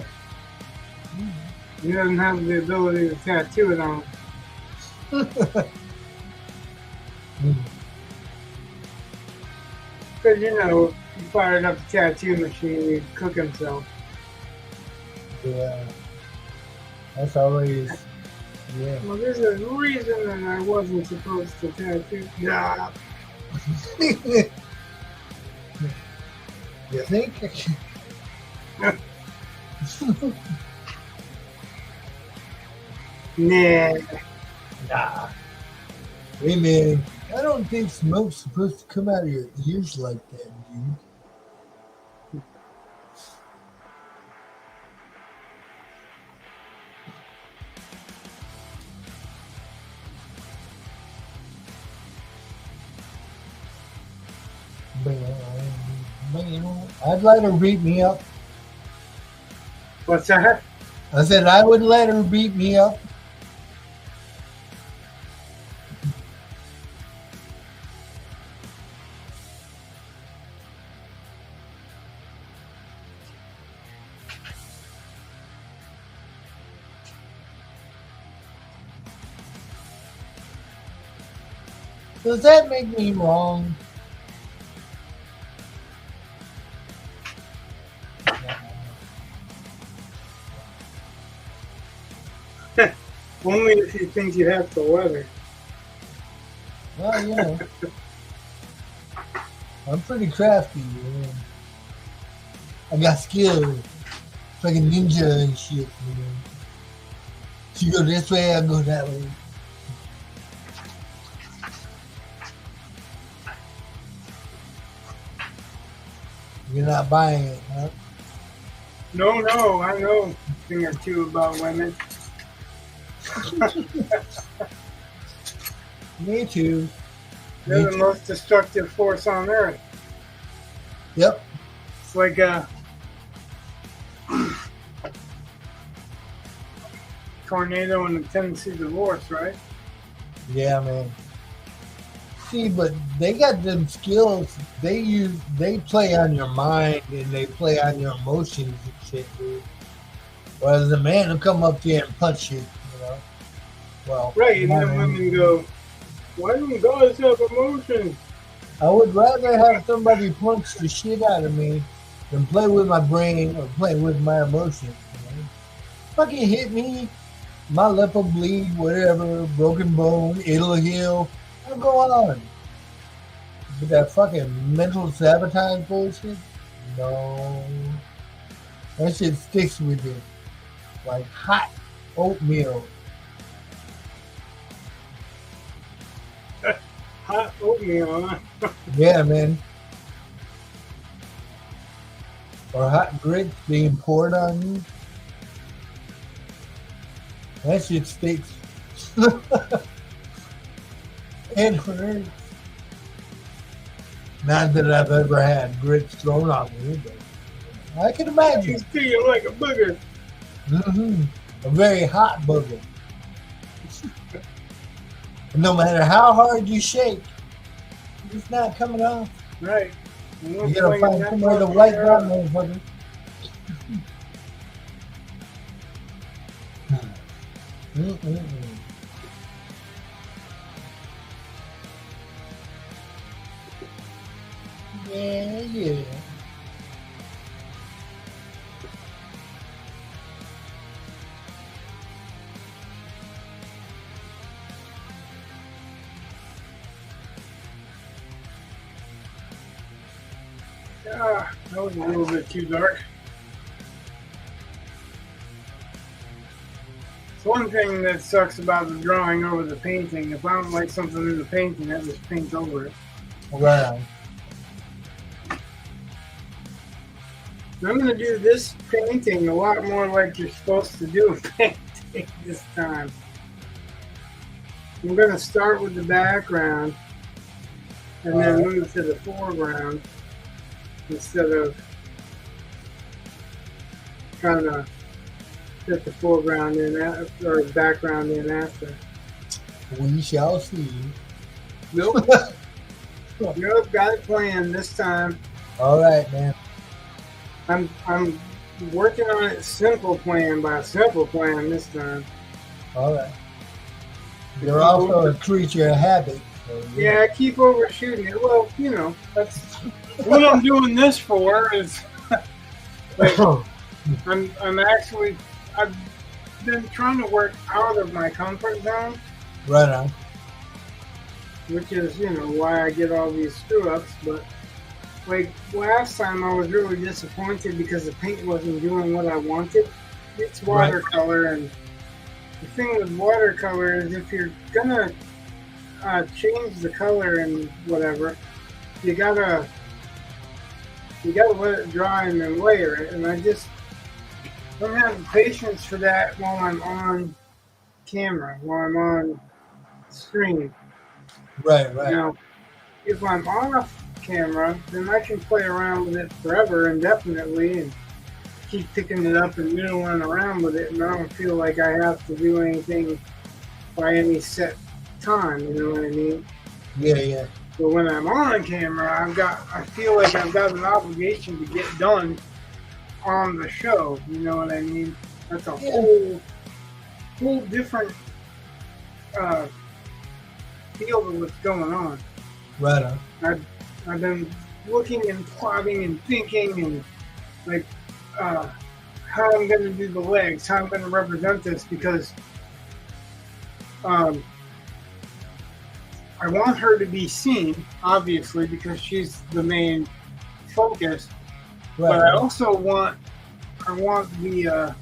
He doesn't have the ability to tattoo it on. Because, you know, he fired up the tattoo machine, he'd cook himself. Yeah. That's always, yeah. Well, there's a reason that I wasn't supposed to tattoo. Nah. You think? Nah. Nah. Hey, man, I don't think smoke's supposed to come out of your ears like that, dude. you know, I'd let her beat me up. What's that? I said I would let her beat me up. Does that make me wrong? Only if you think you have to let her. Well, you know, I'm pretty crafty. You know? I got skills, like a ninja and shit. You know? She go this way, I go that way. You're not buying it, huh? No, I know a thing or two about women. Me too. They're the most destructive force on earth. Yep. It's like a tornado and a Tennessee divorce, right? Yeah, man. See, but they got them skills. They play on your mind and they play on your emotions and shit, dude. Whereas the man will come up to you and punch you, you know. Well, right, and then women go, why don't guys have emotions? I would rather have somebody punch the shit out of me than play with my brain or play with my emotions. You know? Fucking hit me, my lip will bleed, whatever, broken bone, it'll heal. I'll go on. But that fucking mental sabotage bullshit? No. That shit sticks with you. Like hot oatmeal. Hot oatmeal, huh? Yeah, man. Or hot grits being poured on you. That shit sticks. It hurts. Not that I've ever had grits thrown on me, but I can imagine. You feel like a booger. Mm-hmm. A very hot booger. No matter how hard you shake, it's not coming off. Right. You gotta find somewhere to wipe that motherfucker. Mm-mm-mm. Yeah. That was a little bit too dark. It's one thing that sucks about the drawing over the painting. If I don't like something in the painting, I just paint over it. Right on. I'm going to do this painting a lot more like you're supposed to do a painting this time. I'm going to start with the background and then move to the foreground instead of trying to fit the foreground in or background in after. We shall see. Nope. Nope, got it planned this time. All right, man. I'm working on it simple plan by simple plan this time. All right. You're also a creature of habit. So yeah, I keep overshooting it. Well, you know, that's what I'm doing this for. Is like, I've been trying to work out of my comfort zone. Right on. Which is, you know, why I get all these screw ups. But like last time, I was really disappointed because the paint wasn't doing what I wanted. It's watercolor, and the thing with watercolor is if you're gonna change the color and whatever, you gotta let it dry and then layer it. And I just don't have the patience for that while I'm on camera, while I'm on screen. Right. You know, if I'm off camera, then I can play around with it forever, indefinitely, and keep picking it up and noodling around with it, and I don't feel like I have to do anything by any set time, you know what I mean? Yeah. But when I'm on camera, I feel like I've got an obligation to get done on the show, you know what I mean? That's a whole different feel of what's going on. Right on. I've been looking and plotting and thinking and like how I'm going to do the legs, how I'm going to represent this, because I want her to be seen, obviously, because she's the main focus. Right. But I also want the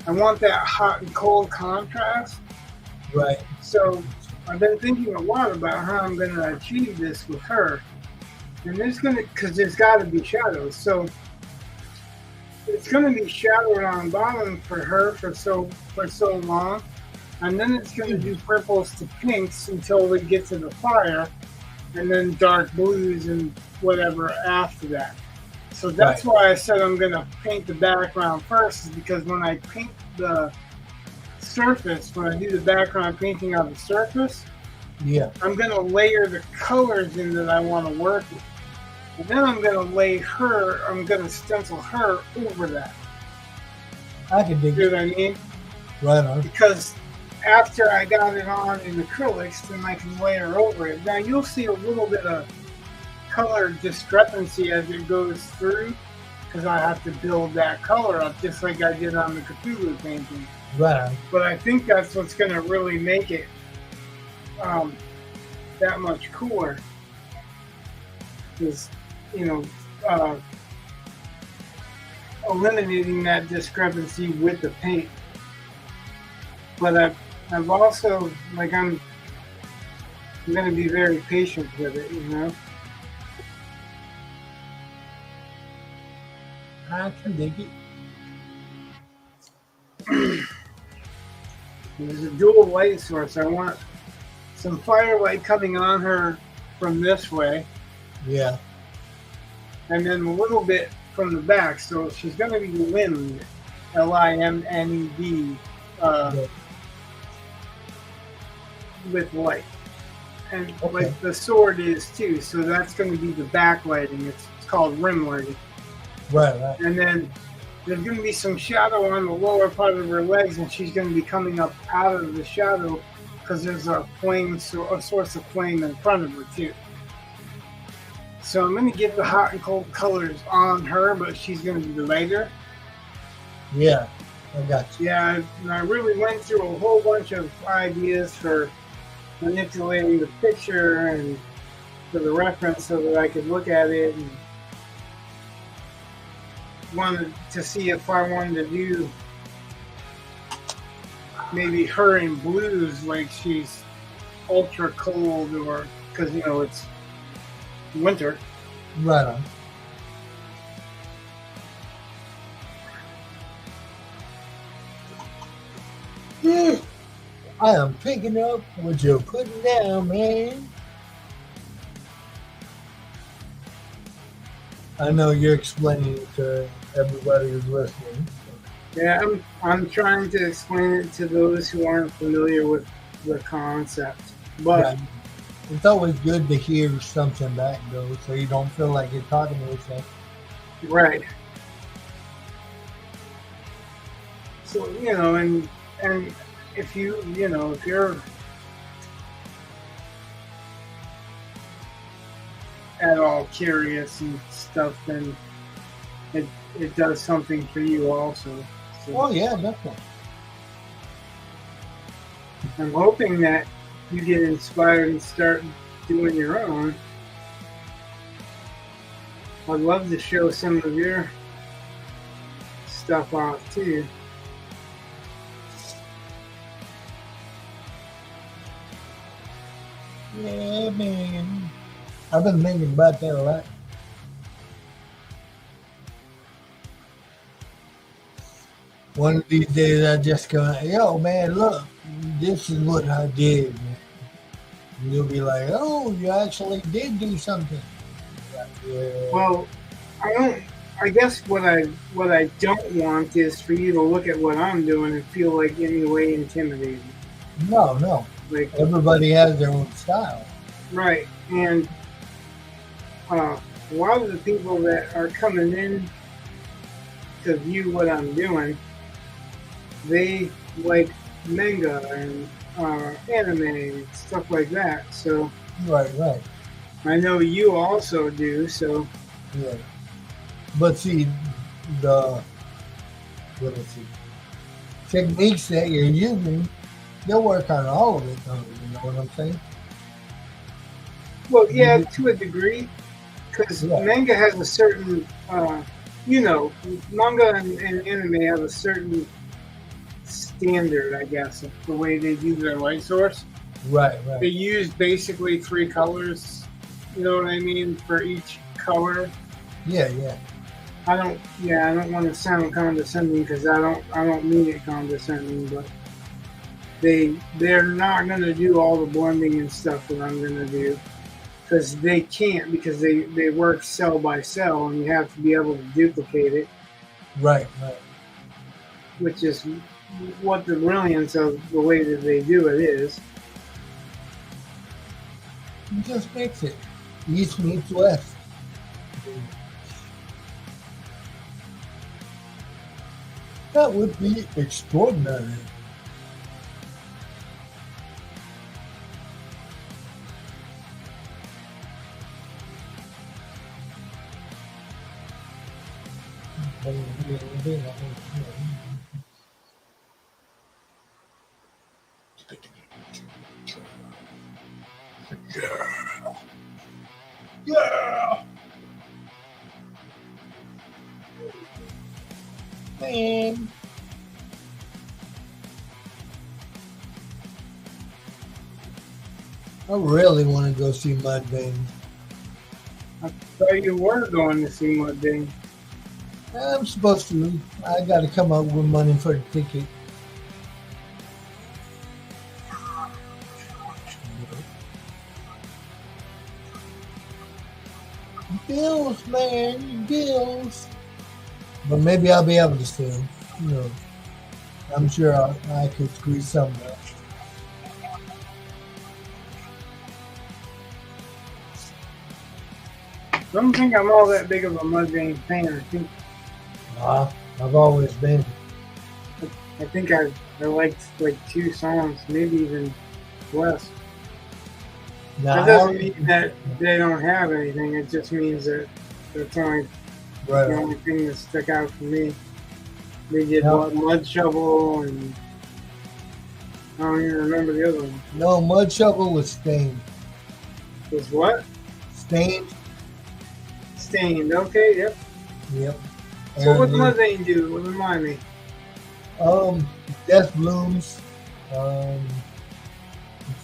I want that hot and cold contrast. Right. So I've been thinking a lot about how I'm going to achieve this with her, and because there's got to be shadows. So it's going to be shadowed on bottom for her for so long, and then it's going to do purples to pinks until we get to the fire, and then dark blues and whatever after that. So that's why I said I'm going to paint the background first, is because when I paint the surface, when I do the background painting on the surface, I'm going to layer the colors in that I want to work with. And then I'm going to stencil her over that. I can dig You it. know what I mean? Right on. Because after I got it on in acrylics, then I can layer over it. Now you'll see a little bit of color discrepancy as it goes through, because I have to build that color up just like I did on the Cthulhu painting. Right on. But I think that's what's going to really make it that much cooler. Is, eliminating that discrepancy with the paint. But I've also, like, I'm going to be very patient with it, you know. I can dig it. There's a dual light source. I want some firelight coming on her from this way. Yeah. And then a little bit from the back. So she's going to be limned, Limned, with light. And like the sword is too. So that's going to be the backlighting. It's called rim lighting. Right. And then there's going to be some shadow on the lower part of her legs, and she's going to be coming up out of the shadow because there's a source of flame in front of her too. So I'm going to get the hot and cold colors on her, but she's going to be lighter. Yeah, I got you. Yeah, and I really went through a whole bunch of ideas for manipulating the picture and for the reference so that I could look at it, and wanted to see if I wanted to do maybe her in blues, like she's ultra cold, or because it's winter. Right on. I am picking up what you're putting down, man. I know you're explaining it to everybody who's listening. Yeah, I'm trying to explain it to those who aren't familiar with the concept. But it's always good to hear something back, though, so you don't feel like you're talking to yourself. Right. So, and if if you're at all curious and stuff, then it does something for you also. So Oh, yeah, definitely. I'm hoping that you get inspired and start doing your own. I'd love to show some of your stuff off too. Yeah, man. I've been thinking about that a lot. One of these days I just go, yo, man, look, this is what I did, man. You'll be like, oh, you actually did do something. Yeah. Well, I don't. I guess what I don't want is for you to look at what I'm doing and feel like any way intimidated. No. Like Everybody has their own style. right, and a lot of the people that are coming in to view what I'm doing, they like manga and anime and stuff like that. So Right. I know you also do. So Yeah. But see, the let me see techniques that you're using, they'll work on all of it. Though, you know what I'm saying? well, yeah, to a degree, because Yeah. manga has a certain, manga and anime have a certain standard, I guess, of the way they do their light source. Right. They use basically 3 colors. You know what I mean, for each color. Yeah. I don't want to sound condescending because I don't mean it condescending, but they're not gonna do all the blending and stuff that I'm gonna do because they can't, because they work cell by cell and you have to be able to duplicate it, Right. which is what the brilliance of the way that they do it is. It just makes it east meets west. That would be extraordinary. Yeah. Man. I really want to go see Mudvayne. I thought you were going to see Mudvayne. I'm supposed to. I got to come up with money for the ticket. Bills, man, bills. But maybe I'll be able to see him. You know, I'm sure I could squeeze something out. I don't think I'm all that big of a Mudvayne fan. I've always been. I think I liked like 2 songs, maybe even less. Now, That doesn't mean that they don't have anything. It just means that that's only the only thing that stuck out for me. They did Mud Shovel, and I don't even remember the other one. No, Mud Shovel was Stained. Was what? Stained. Stained. Okay, yep. Yep. So what Mudvayne do? Remind me. Death Blooms. Let's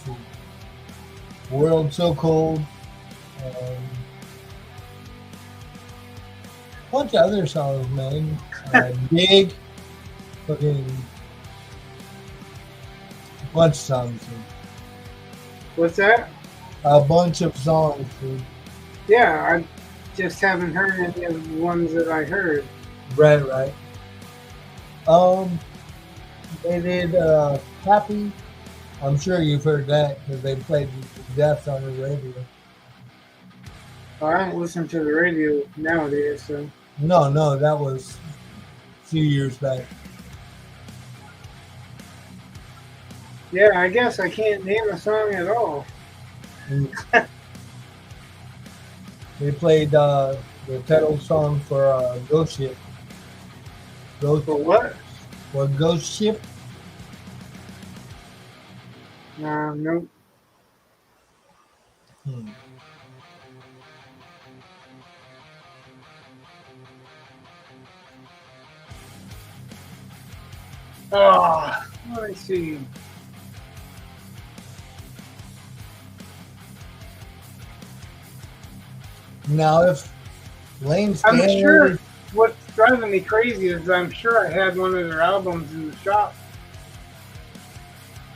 see. World So Cold. Bunch of other songs, man. Big. Fucking bunch of songs. Dude. What's that? A bunch of songs, dude. Yeah, I just haven't heard any of the ones that I heard. Right. They did Happy. I'm sure you've heard that because they played Death on the radio. I don't listen to the radio nowadays, so. No, that was a few years back. Yeah, I guess I can't name a song at all. They played the title song for Ghost Ship. For what? For Ghost Ship. Nope. Let me see. Now, if Lane I'm Stanley, sure what's driving me crazy is I'm sure I had one of their albums in the shop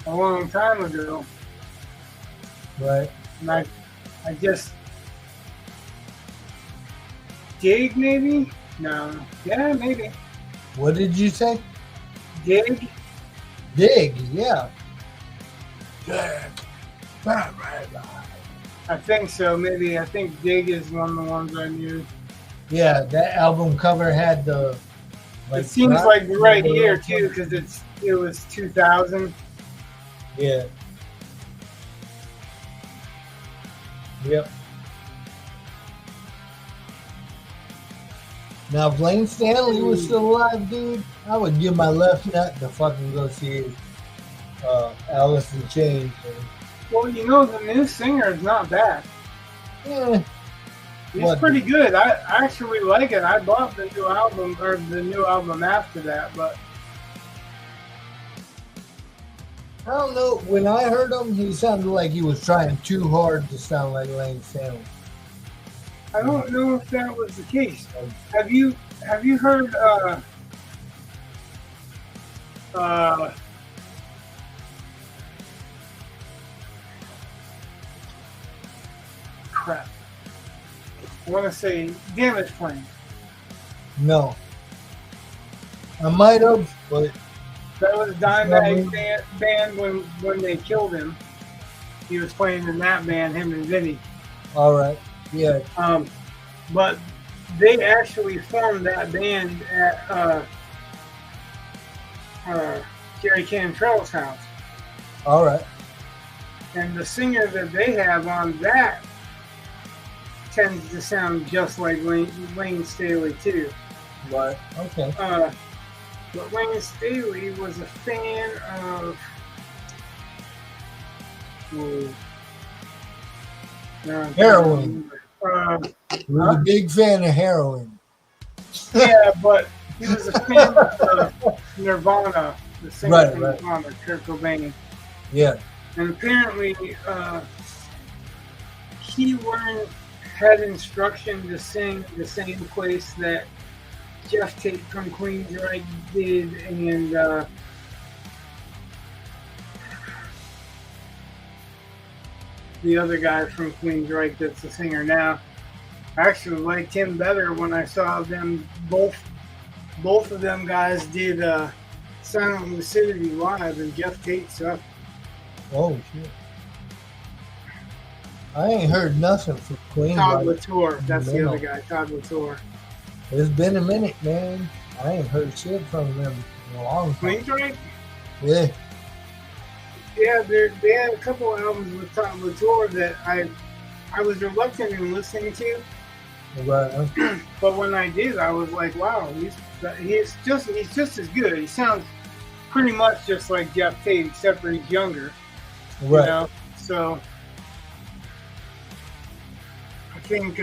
a long time ago. Right. And I just dig maybe? No. Yeah, maybe. What did you say? Dig? Dig, yeah. I think so. Maybe I think Dig is one of the ones I knew. Yeah, that album cover had the. It seems like the right year too, because it was 2000. Yeah. Yep. Now, if Lane Stanley was still alive, dude, I would give my left nut to fucking go see Alice in Chains. Well, you know, the new singer is not bad. Yeah. He's pretty good. I actually like it. I bought the new album, or the new album after that, but I don't know. When I heard him, he sounded like he was trying too hard to sound like Lane Stanley. I don't know if that was the case. Have you heard crap. I want to say Damage Plan. No. I might have, but That was Dimebag band when they killed him. He was playing in that band, him and Vinny. all right. Yeah. But they actually formed that band at Jerry Cantrell's house. All right. And the singer that they have on that tends to sound just like Wayne Staley too. Right. Okay. But Wayne Staley was a fan of heroin. He He was a big fan of heroin. Yeah, but he was a fan of Nirvana, the singer from Nirvana, Kurt Cobain. Yeah. And apparently, he had instruction to sing the same place that Jeff Tate from Queensryche did, and the other guy from Queensryche that's the singer now. I actually liked him better when I saw them both of them guys did Silent Lucidity live, and Jeff Tate sucked. Oh shit! I ain't heard nothing from Queen. Todd Latour, that's the other guy, Todd Latour. It's been a minute, man. I ain't heard shit from them in a long time. Queensryche? Yeah. Yeah, they had a couple albums with Todd Latour that I was reluctant in listening to. Right. But when I did, I was like, wow, he's just as good. He sounds pretty much just like Jeff Tate, except for he's younger. Right. You know? So I think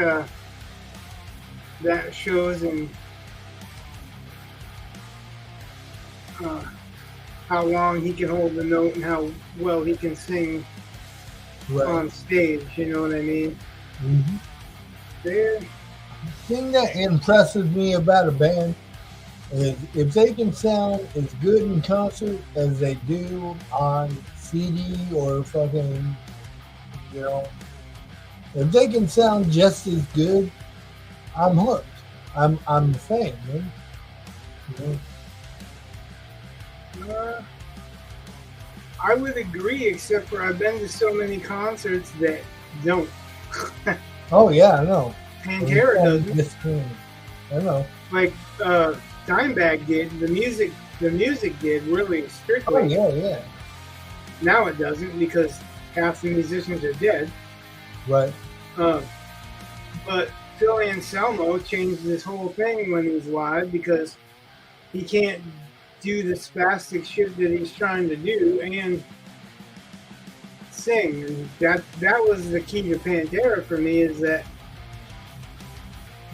that shows in how long he can hold the note and how well he can sing on stage. You know what I mean? Mm-hmm. The thing that impresses me about a band is if they can sound as good in concert as they do on CD or fucking, you know, if they can sound just as good, I'm hooked. I'm a fan, man. You know? I would agree, except for I've been to so many concerts that don't. Oh yeah, I know. Pantera doesn't. I know. Like Dimebag did. The music did really strictly. Oh yeah. Now it doesn't because half the musicians are dead. Right. But Phil Anselmo changed this whole thing when he was live because he can't do the spastic shit that he's trying to do and sing. And that was the key to Pantera for me, is that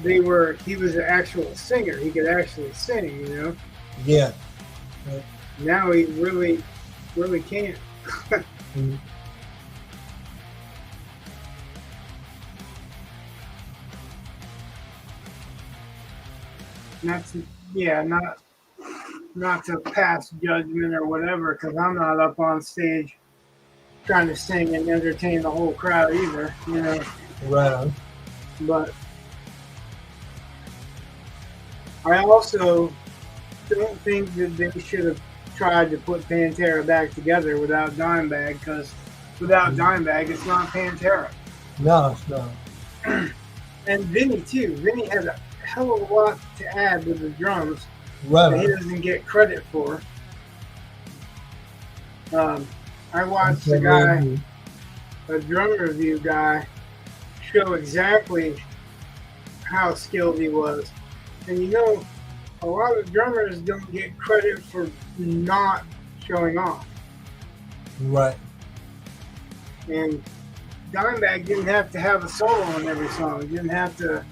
he was an actual singer. He could actually sing, you know? Yeah. Now he really, really can't. Mm-hmm. Not to pass judgment or whatever, because I'm not up on stage trying to sing and entertain the whole crowd either, you know. Right on. But I also don't think that they should have tried to put Pantera back together without Dimebag, because without Dimebag, it's not Pantera. No, it's not. And Vinny too. Vinny had a hell of a lot to add with the drums Right that he on. doesn't get credit for. I watched a drum review guy, show exactly how skilled he was. And you know, a lot of drummers don't get credit for not showing off. Right. And Dimebag didn't have to have a solo on every song. He didn't have to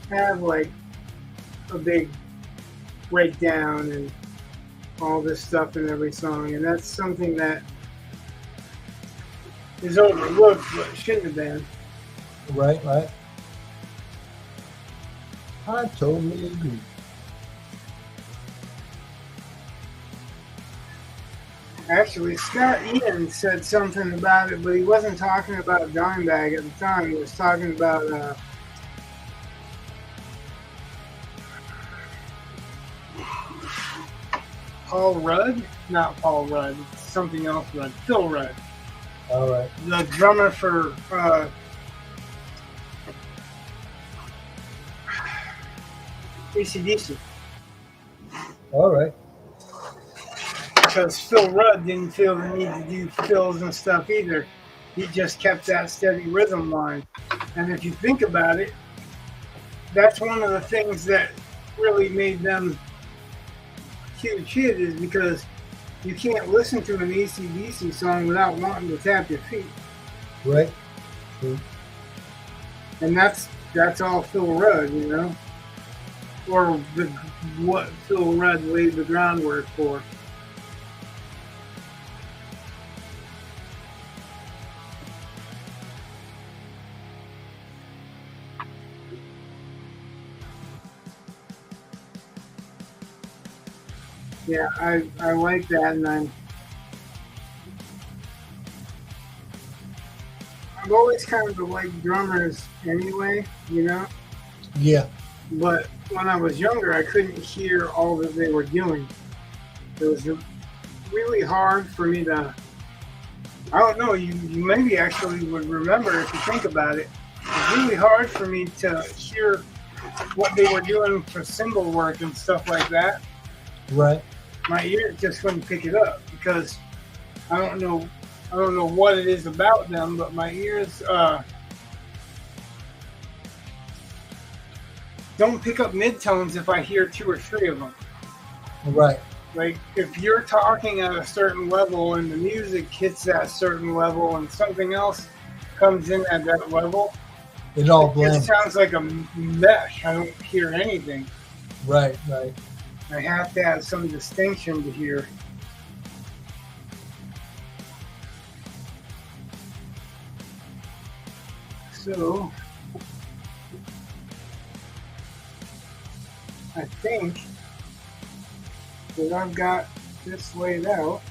have like a big breakdown and all this stuff in every song. And that's something that is overlooked, but shouldn't have been. Right, right. I totally agree. Actually, Scott Ian said something about it, but he wasn't talking about Dimebag at the time. He was talking about Paul Rudd? Not Paul Rudd. It's something else Rudd. Phil Rudd. All right. The drummer for AC/DC. All right. Because Phil Rudd didn't feel the need to do fills and stuff either. He just kept that steady rhythm line. And if you think about it, that's one of the things that really made them huge hit, is because you can't listen to an AC/DC song without wanting to tap your feet. Right. And that's all Phil Rudd, you know? Or what Phil Rudd laid the groundwork for. Yeah, I like that, and I've always kind of liked drummers anyway, you know? Yeah. But when I was younger, I couldn't hear all that they were doing. It was really hard for me to, I don't know, you maybe actually would remember if you think about it. It was really hard for me to hear what they were doing for cymbal work and stuff like that. Right. My ear just wouldn't pick it up because I don't know what it is about them, but my ears don't pick up midtones if I hear 2 or 3 of them. Right. Like if you're talking at a certain level and the music hits that certain level and something else comes in at that level, it all It blends. sounds like a mesh. I don't hear anything. Right, right. I have to have some distinction to hear. So, I think that I've got this laid out.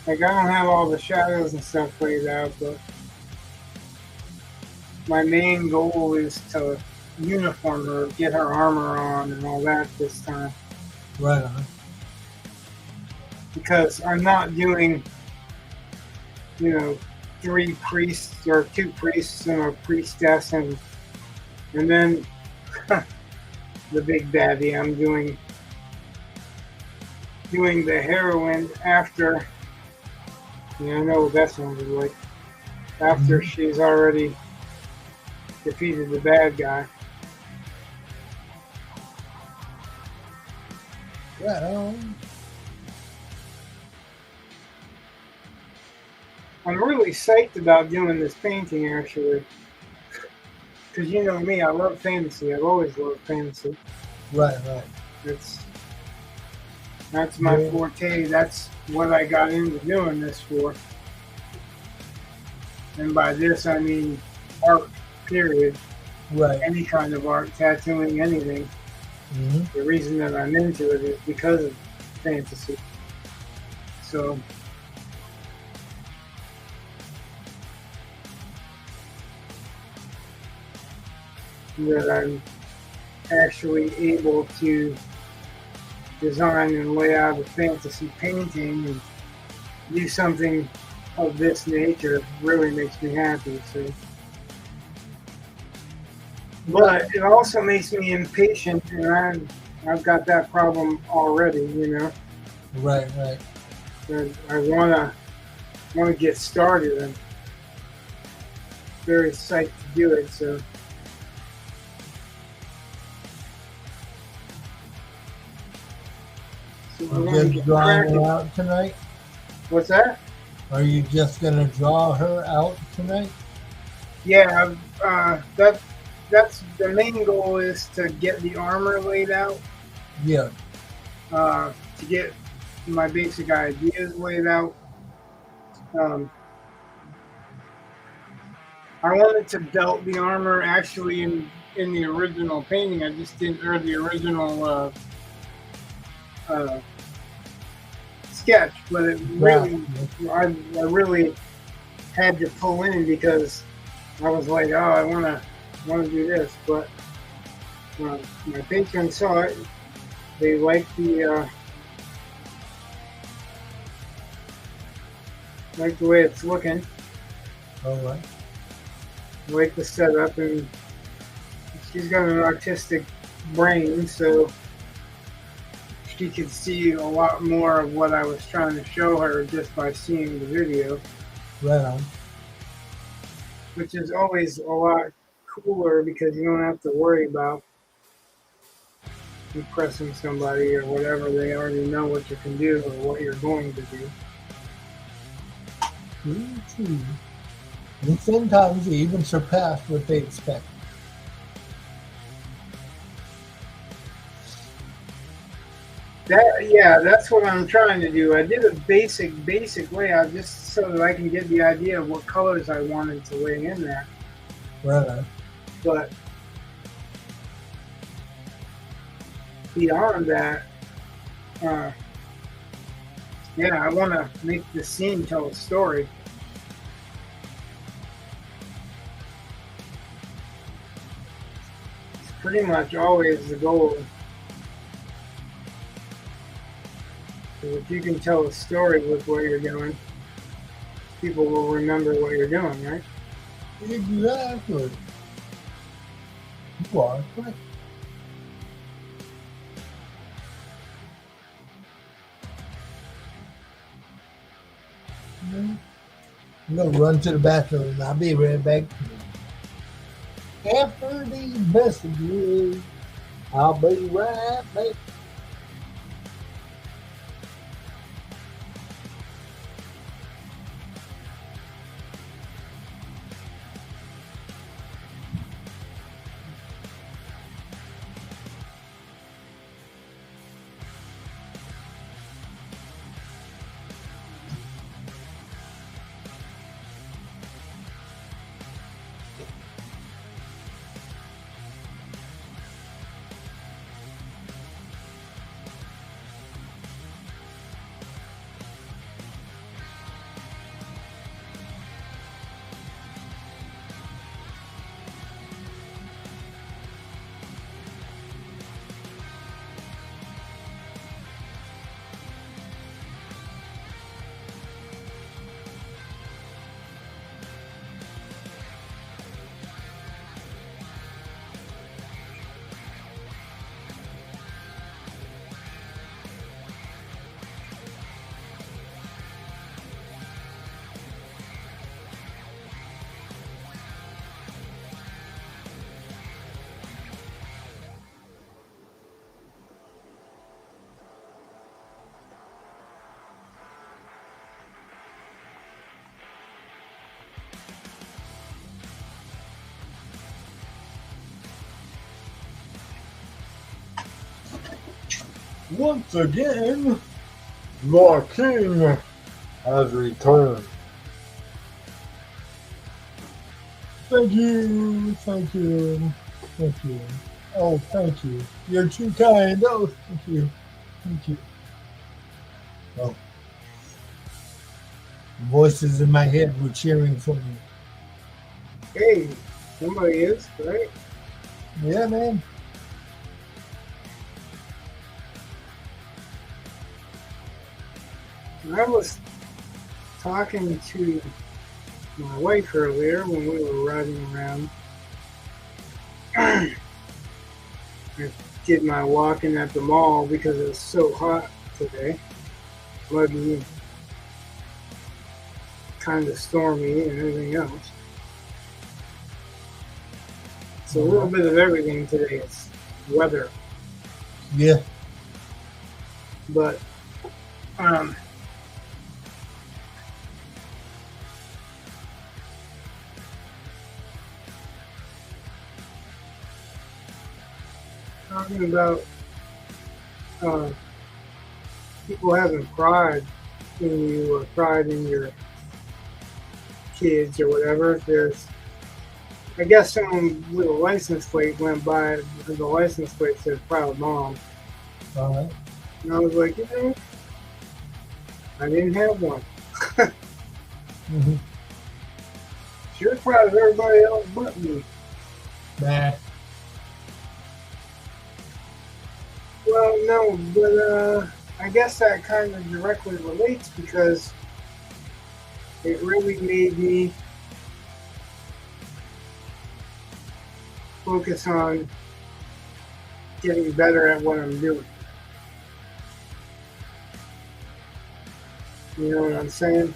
Like, I don't have all the shadows and stuff laid out, but my main goal is to uniform her, get her armor on and all that this time. Right on. Because I'm not doing, 3 priests or 2 priests and a priestess and then the big baddie. I'm doing the heroine after. I know what that sounds like. After she's already defeated the bad guy. Right on. I'm really psyched about doing this painting, actually. Because you know me, I love fantasy. I've always loved fantasy. Right, right. That's my forte. That's what I got into doing this for. And by this, I mean art, period. Right. Any kind of art, tattooing, anything. Mm-hmm. The reason that I'm into it is because of fantasy. So that I'm actually able to design and lay out a fantasy painting and do something of this nature really makes me happy. So, but it also makes me impatient, and I've got that problem already. You know, Right. I wanna get started. I'm very psyched to do it. So. You're just drawing her out tonight? What's that? Are you just gonna draw her out tonight? Yeah, that's the main goal is to get the armor laid out. Yeah. To get my basic ideas laid out. I wanted to belt the armor actually in the original painting. I just didn't, or the original sketch, but it really, I really had to pull in because I was like, oh, I want to do this, but my patrons saw it. They liked the way it's looking. All right. Like the setup, and she's got an artistic brain, so she could see a lot more of what I was trying to show her just by seeing the video. Right on. Which is always a lot cooler because you don't have to worry about impressing somebody or whatever. They already know what you can do or what you're going to do. True. And sometimes you even surpass what they expect. That's what I'm trying to do. I did a basic layout just so that I can get the idea of what colors I wanted to lay in there. Right. But beyond that, I want to make the scene tell a story. It's pretty much always the goal. If you can tell a story with what you're doing, people will remember what you're doing, right? Exactly. You are correct. I'm going to run to the bathroom and I'll be right back. After these messages, I'll be right back. Once again, the king has returned. Thank you. Oh, thank you. You're too kind. Oh, thank you. Thank you. Oh, voices in my head were cheering for me. Hey, somebody is, right? Yeah, man. I was talking to my wife earlier when we were riding around. I did my walking at the mall because it was so hot today. Muggy, kind of stormy, and everything else. It's a little bit of everything today. It's weather. Yeah. But talking about people having pride in you or pride in your kids or whatever. There's, I guess, someone with a license plate went by, and the license plate said "Proud Mom," All right. and I was like, you know, I didn't have one. Mm-hmm. Sure proud of everybody else but me. Nah. Well, no, but I guess that kind of directly relates because it really made me focus on getting better at what I'm doing. You know what I'm saying?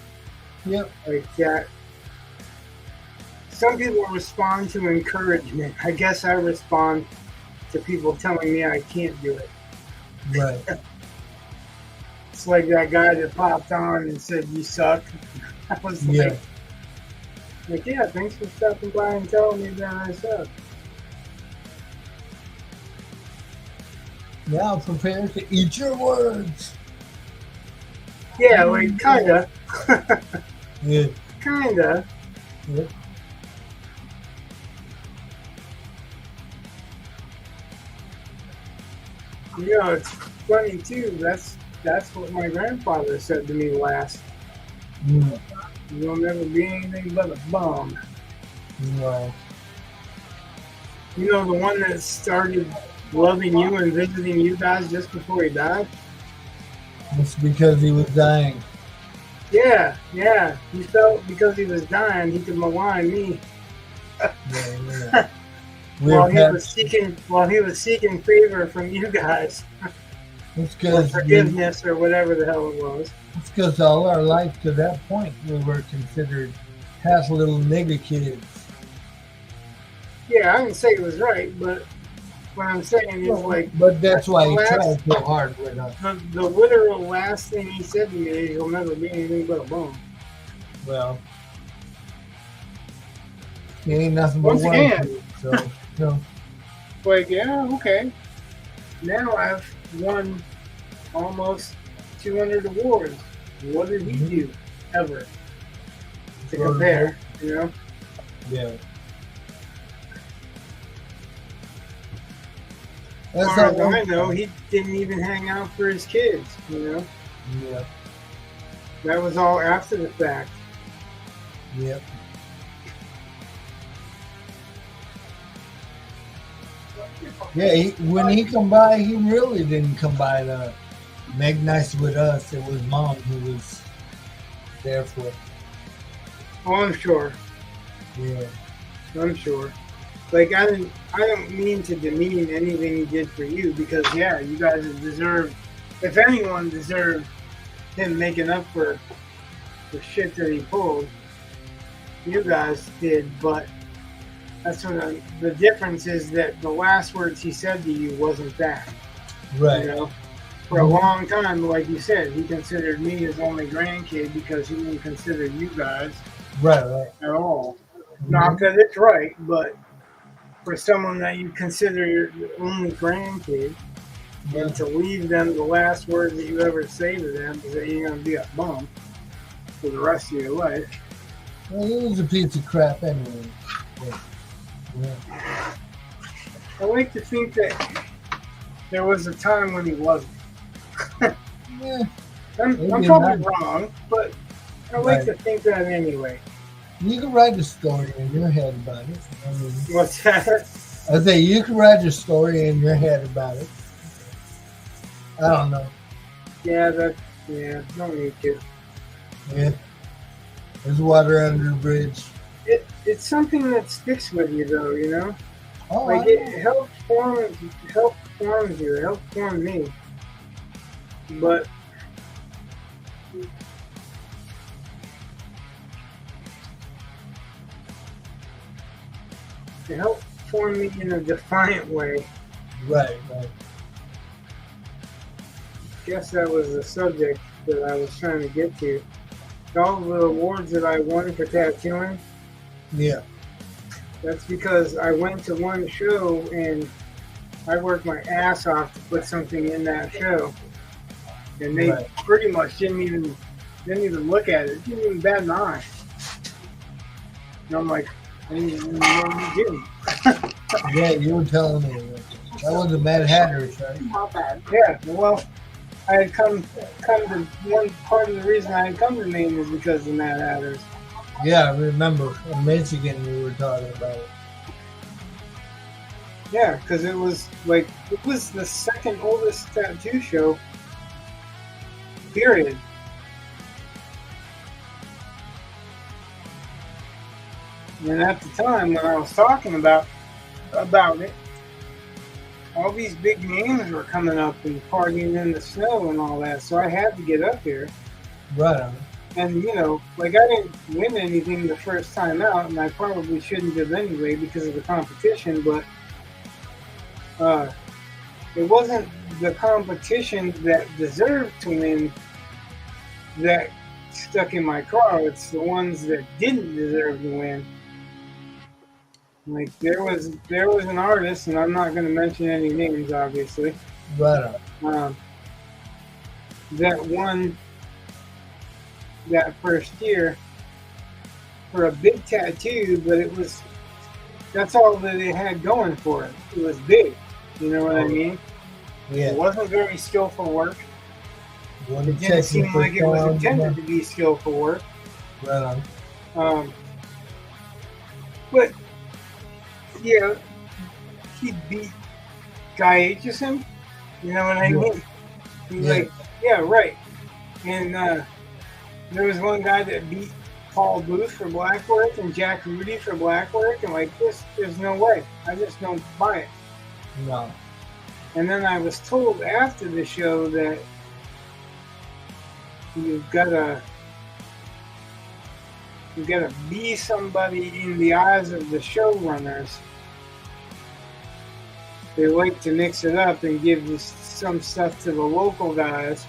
Yep. Like that. Some people respond to encouragement. I guess I respond to people telling me I can't do it. Right. It's like that guy that popped on and said, "You suck." I was Yeah. like, yeah, thanks for stopping by and telling me that I suck. Now prepare to eat your words. Yeah, like, kinda. Yeah. Kinda. Yep. You know, it's funny too. That's what my grandfather said to me last. Mm. You'll never be anything but a bum. Right. You know, the one that started loving you and visiting you guys just before he died? It's because he was dying. Yeah. He felt because he was dying, he could malign me Yeah. while he was seeking favor from you guys. It's Or because forgiveness or whatever the hell it was. it's because all our life to that point we were considered half little nigger kids. Yeah, I didn't say it was right, but what I'm saying is like But that's why he last- tried so hard with us. the literal last thing he said to me is you'll never be anything but a bum. Well, he ain't nothing but Once one again. kid, so no. Like, yeah, okay. Now I've won almost 200 awards. What did he do ever to compare? You know? Yeah. As That's far as how I know, he didn't even hang out for his kids. You know? Yeah. That was all after the fact. Yep. Yeah, when he come by, he really didn't come by to make nice with us. It was Mom who was there for it. Oh, I'm sure. Yeah. I'm sure. Like I don't mean to demean anything he did for you because yeah, you guys deserve. If anyone deserved him making up for the shit that he pulled, you guys did. But that's what the difference is that the last words he said to you wasn't that. Right. You know, for a long time, like you said, he considered me his only grandkid because he didn't consider you guys Right. at all. Not that it's right, but for someone that you consider your only grandkid, and to leave them the last words that you ever say to them is that you're going to be a bum for the rest of your life. Well, he was a piece of crap anyway. Yeah. I like to think that there was a time when he wasn't. Yeah, I'm maybe probably not. wrong, but I like Right. to think that anyway. You can write a story in your head about it. I mean, What's that? I say you can write a story in your head about it. I don't know. Yeah, no need to. Yeah, there's water under the bridge. It's something that sticks with you, though. You know, Oh, like I know. it helps forms you. It helped form me. But it helped form me in a defiant way. Right, right. Guess that was the subject that I was trying to get to. All the awards that I won for tattooing, Yeah, that's because I went to one show and I worked my ass off to put something in that show, and they right. pretty much didn't even look at it, didn't even bat an eye. And I'm like, you didn't. Yeah, you were telling me that was a Mad Hatter's, right? Not bad. Yeah, well, I had come to one part of the reason I had come to Maine is because of Mad Hatters. Yeah, I remember in Michigan we were talking about it. Yeah, because it was the second oldest tattoo show. Period. And at the time when I was talking about it, all these big names were coming up and partying in the snow and all that, so I had to get up here. Right on. And I didn't win anything the first time out, and I probably shouldn't have anyway because of the competition. But it wasn't the competition that deserved to win that stuck in my car. It's the ones that didn't deserve to win. Like there was an artist, and I'm not going to mention any names, obviously. Right on. That won that first year for a big tattoo, but that's all that it had going for it. It was big. You know what I mean? Yeah. It wasn't very skillful work. One It didn't seem technical like it was sound, intended to be skillful work. Right on. But yeah, he beat Guy Aitchison. You know what I mean? He's Yeah. like, yeah, right. And there was one guy that beat Paul Booth for black work and Jack Rudy for black work, and like this, there's no way. I just don't buy it. No. And then I was told after the show that you've got to be somebody in the eyes of the showrunners. They like to mix it up and give some stuff to the local guys.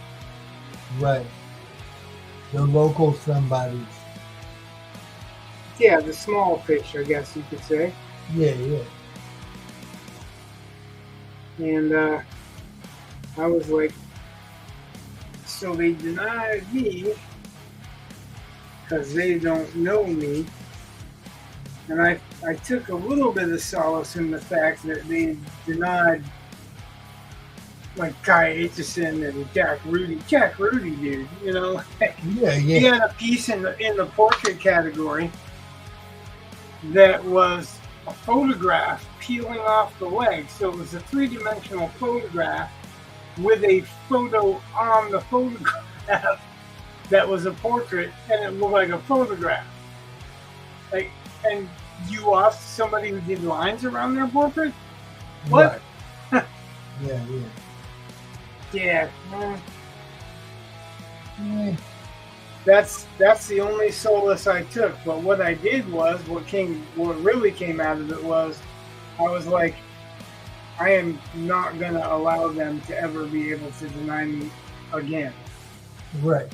Right. The local somebodies. Yeah, the small fish, I guess you could say. Yeah, yeah. And I was like, so they denied me because they don't know me. And I took a little bit of solace in the fact that they denied like Guy Aitchison and Jack Rudy. Jack Rudy, dude, Yeah, he yeah. had a piece in the portrait category that was a photograph peeling off the leg. So it was a three-dimensional photograph with a photo on the photograph that was a portrait, and it looked like a photograph. Like, and you asked somebody who did lines around their portrait? What? Right. Yeah, yeah. Yeah. Yeah. That's the only solace I took. But what I did was, what really came out of it was, I was like, I am not going to allow them to ever be able to deny me again. Right.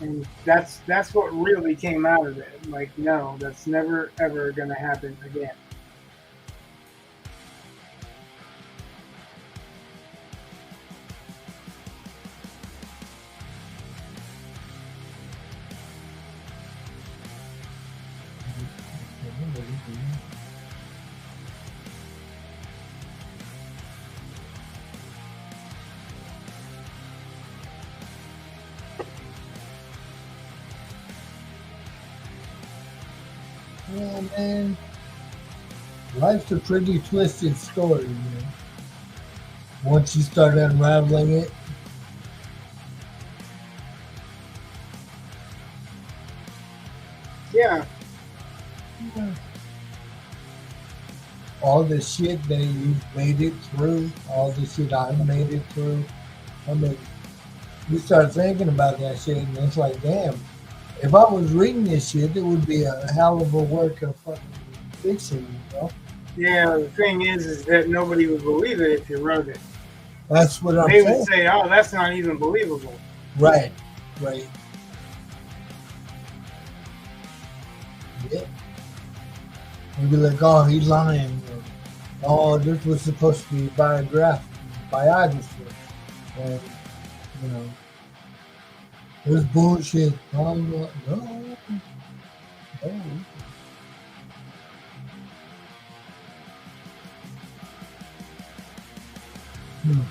And that's what really came out of it. Like, no, that's never, ever going to happen again. Yeah, man. Life's a pretty twisted story, man. Once you start unraveling it, Yeah. all the shit that you've made it through, all the shit I've made it through. I mean, you start thinking about that shit, and it's like, damn, if I was reading this shit, it would be a hell of a work of fucking fiction, you know? Yeah, the thing is that nobody would believe it if you wrote it. That's what I'm They saying. would say, "Oh, that's not even believable." Right, right. Yeah. You'd be like, oh, he's lying. Or, oh, this was supposed to be biography. And, you know, this bullshit. Oh, no, no. No.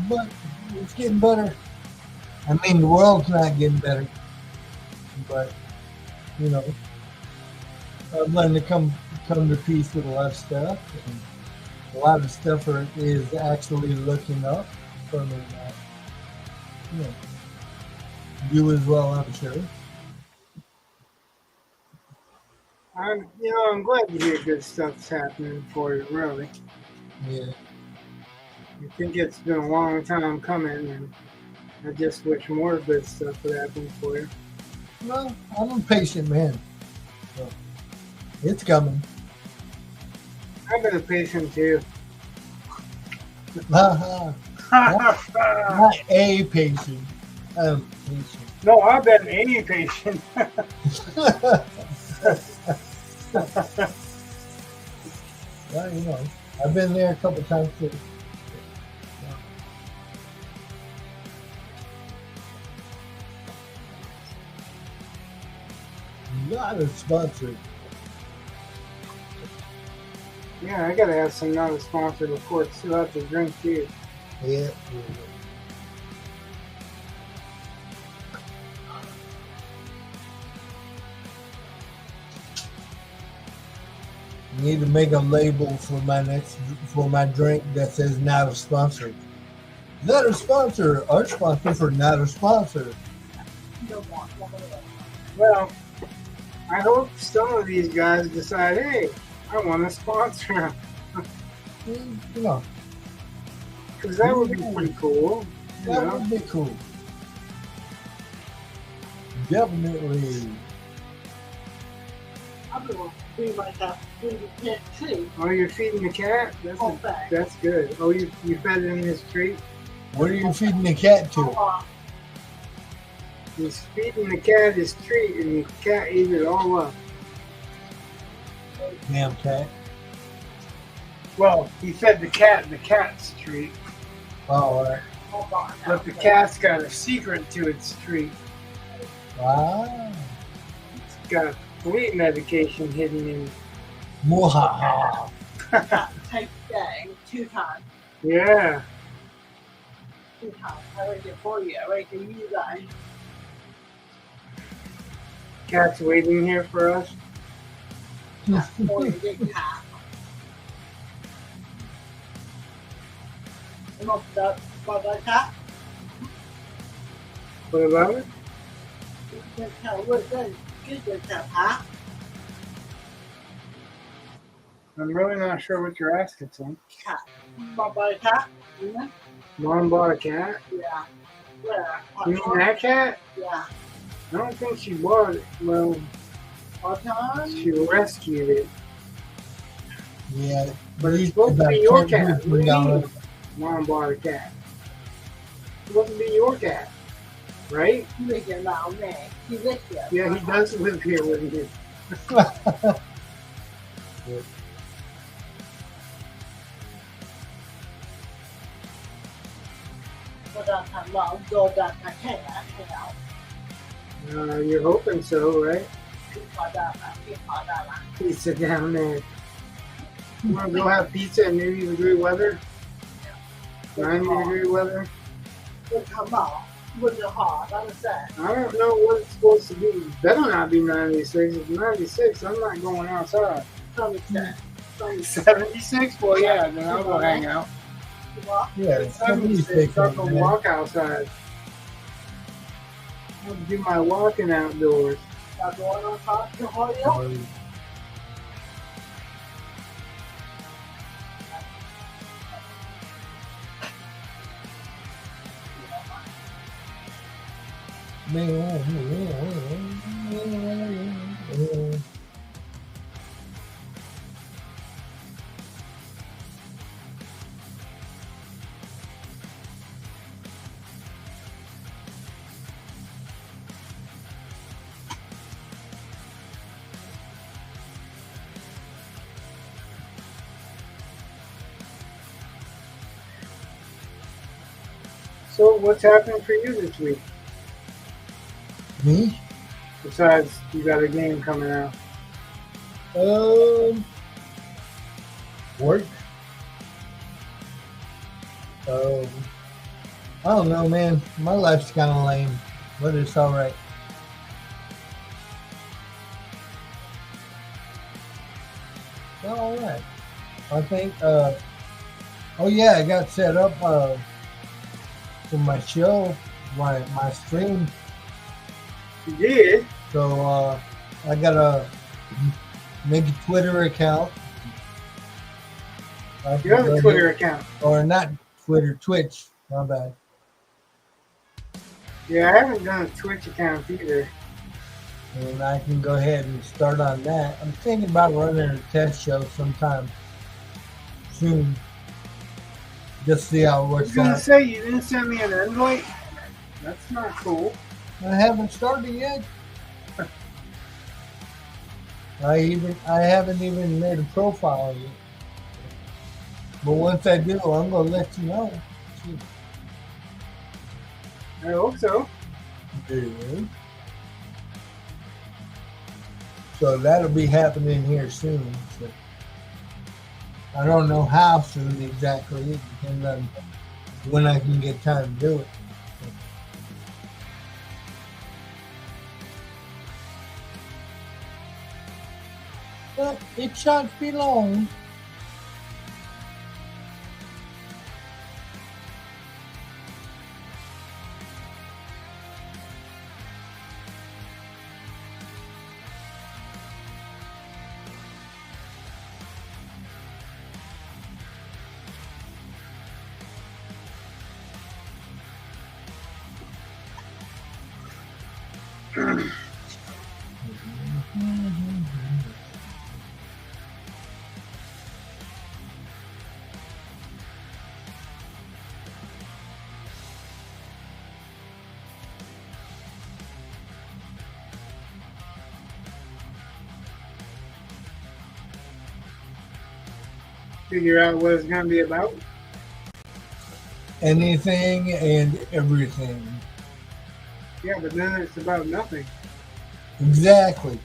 But it's getting better. I mean, the world's not getting better. But, you know, I've learned to come to peace with a lot of stuff. And a lot of stuff is actually looking up for me now. You know, you as well, I'm sure. I'm glad to hear good stuff's happening for you. Really, Yeah. I think it's been a long time coming, and I just wish more good stuff would happen for you. Well, I'm a patient man. So it's coming. I've been a patient too. not a patient. I'm patient. No, I've been a patient. Well, you know, I've been there a couple times too. Not a sponsor. Yeah, I gotta have some not a sponsor before it's too hot to drink too. Yeah. Need to make a label for my drink that says not a sponsor. Not a sponsor. Our sponsor for not a sponsor. Well, I hope some of these guys decide, hey, I want to sponsor, You know, because that would be pretty cool. that would be cool. Definitely. I'm going to feed myself through the pit too. Oh, you're feeding the cat? That's good. Oh, you fed it in his treat? What are you feeding the cat to? He's feeding the cat his treat, and the cat ate it all up. Damn cat. Well, he fed the cat's treat, Oh, all right. but the cat's got a secret to its treat. Wow. It's got sleep medication hidden in it. Mwahaha. Take the day 2 times. Yeah. 2 times. I wait it for you. I wait for you guys. Cat's waiting here for us. For you big cat. And off that, by that cat. What about it? You can tell what it is. Good cat, huh? I'm really not sure what you're asking, son. Cat. By the cat. You know? Mom bought a cat? Yeah. Where? You mean that cat? Yeah. I don't think she bought it. Well, What time? she rescued it. Yeah. But it's supposed to be your cat. What do you mean? Mom bought a cat. It's supposed to be your cat, right? You live here now, man. You live here. Yeah, he does live here with you. But I can love go that I can't You're hoping so, right? help. Pizza down there. You want to go have pizza in 90-degree weather? 90-degree weather? Come on. with the hard. Understand? I don't know what it's supposed to be. It better not be 96. If 96, I'm not going outside. Understand? 76? Well, yeah, then I'll go hang out. Well, Yeah, It's 76. I'll go man. walk outside. I'll do my walking outdoors. I'm going on top of the hotel. So, what's happening for you this week? Me? Besides, you got a game coming out. Work. I don't know, man. My life's kind of lame, but it's all right. It's all right. I think. Oh yeah, I got set up for my show, my stream. You did? So I gotta make a Twitter account. You have a Twitter account. Or not Twitter, Twitch. My bad. Yeah, I haven't done a Twitch account either. And I can go ahead and start on that. I'm thinking about running a test show sometime soon. Just see how it I was works going to out. say, you didn't send me an invite? That's not cool. I haven't started yet. I haven't even made a profile yet. But once I do, I'm gonna let you know. I hope so. Yeah. So that'll be happening here soon. So I don't know how soon exactly. It depends on when I can get time to do it. But it shan't be long. Figure out what it's going to be about. Anything and everything. Yeah, but then it's about nothing. Exactly.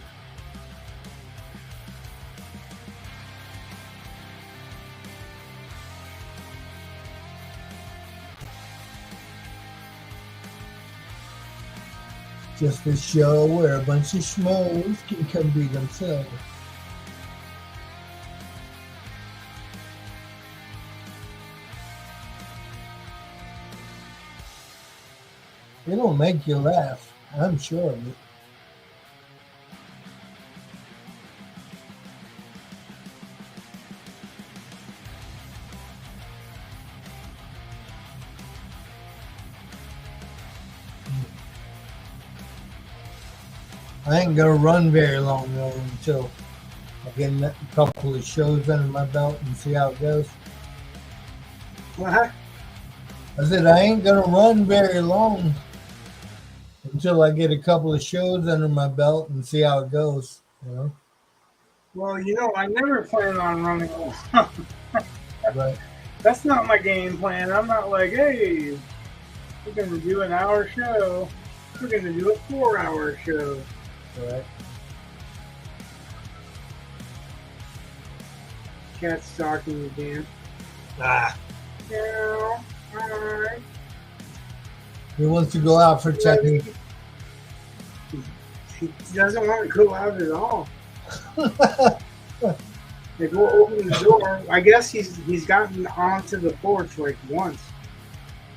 Just a show where a bunch of schmoes can come be themselves. It'll make you laugh, I'm sure of it. I ain't gonna run very long though until I get a couple of shows under my belt and see how it goes. What? I said I ain't gonna run very long until I get a couple of shows under my belt and see how it goes. You know, Well, I never plan on running. but That's not my game plan. I'm not like, hey, we're going to do an hour show. We're going to do a 4-hour show. right. Cat's talking again. Ah, Yeah, alright. He wants to go out for checking. He doesn't want to go out at all. They go open the door. I guess he's gotten onto the porch like once.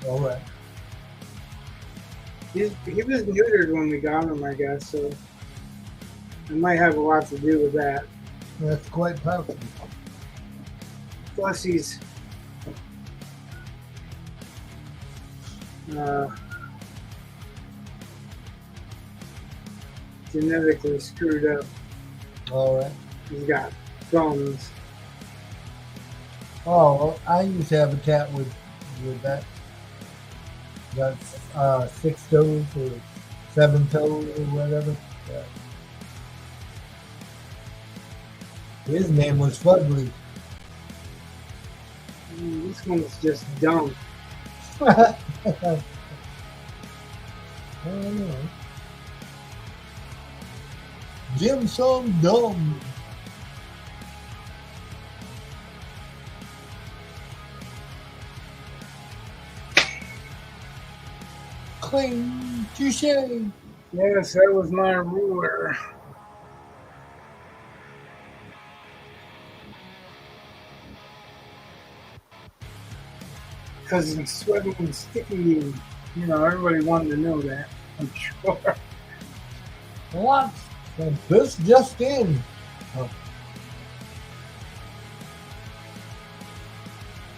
All right. He was neutered when we got him, I guess, so it might have a lot to do with that. That's quite possible. Plus, he's genetically screwed up. All right. He's got thumbs. Oh, well, I used to have a cat with that. Got 6 toes or 7 toes or whatever. Yeah. His name was Fugly. This one's just dumb. I don't know. Jim so dumb. Cling, touche. Yes, that was my ruler. Because it's sweaty and sticky. You know, everybody wanted to know that, I'm sure. What? And this just in. Oh.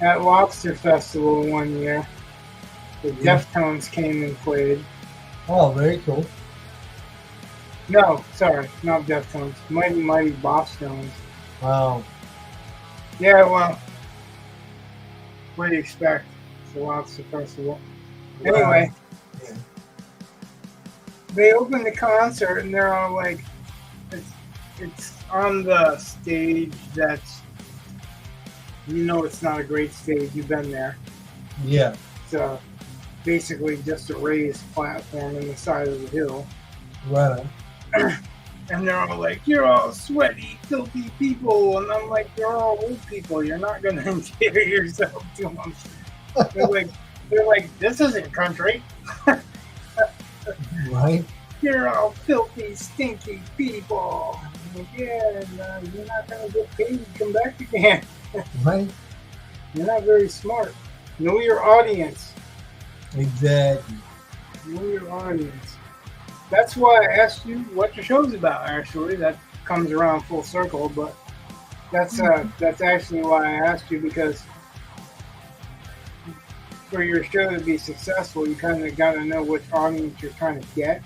At Lobster Festival one year, the Deftones came and played. Oh, very cool. No, sorry, not Deftones. Mighty Mighty Bosstones. Wow. Yeah, well, what do you expect? It's the Lobster Festival. Anyway, Yeah. they opened the concert and they're all like, it's on the stage that's, you know, it's not a great stage. You've been there. Yeah. It's basically just a raised platform in the side of the hill. Right. And they're all like, you're all sweaty, filthy people. And I'm like, you're all old people. You're not going to endear yourself to them. They're like, this isn't country. Right. You're all filthy, stinky people. I'm like, yeah, and you're not going to get paid to come back again. Right. You're not very smart. Know your audience. Exactly. Know your audience. That's why I asked you what your show's about, actually. That comes around full circle, but that's actually why I asked you, because for your show to be successful, you kind of got to know which audience you're trying to get.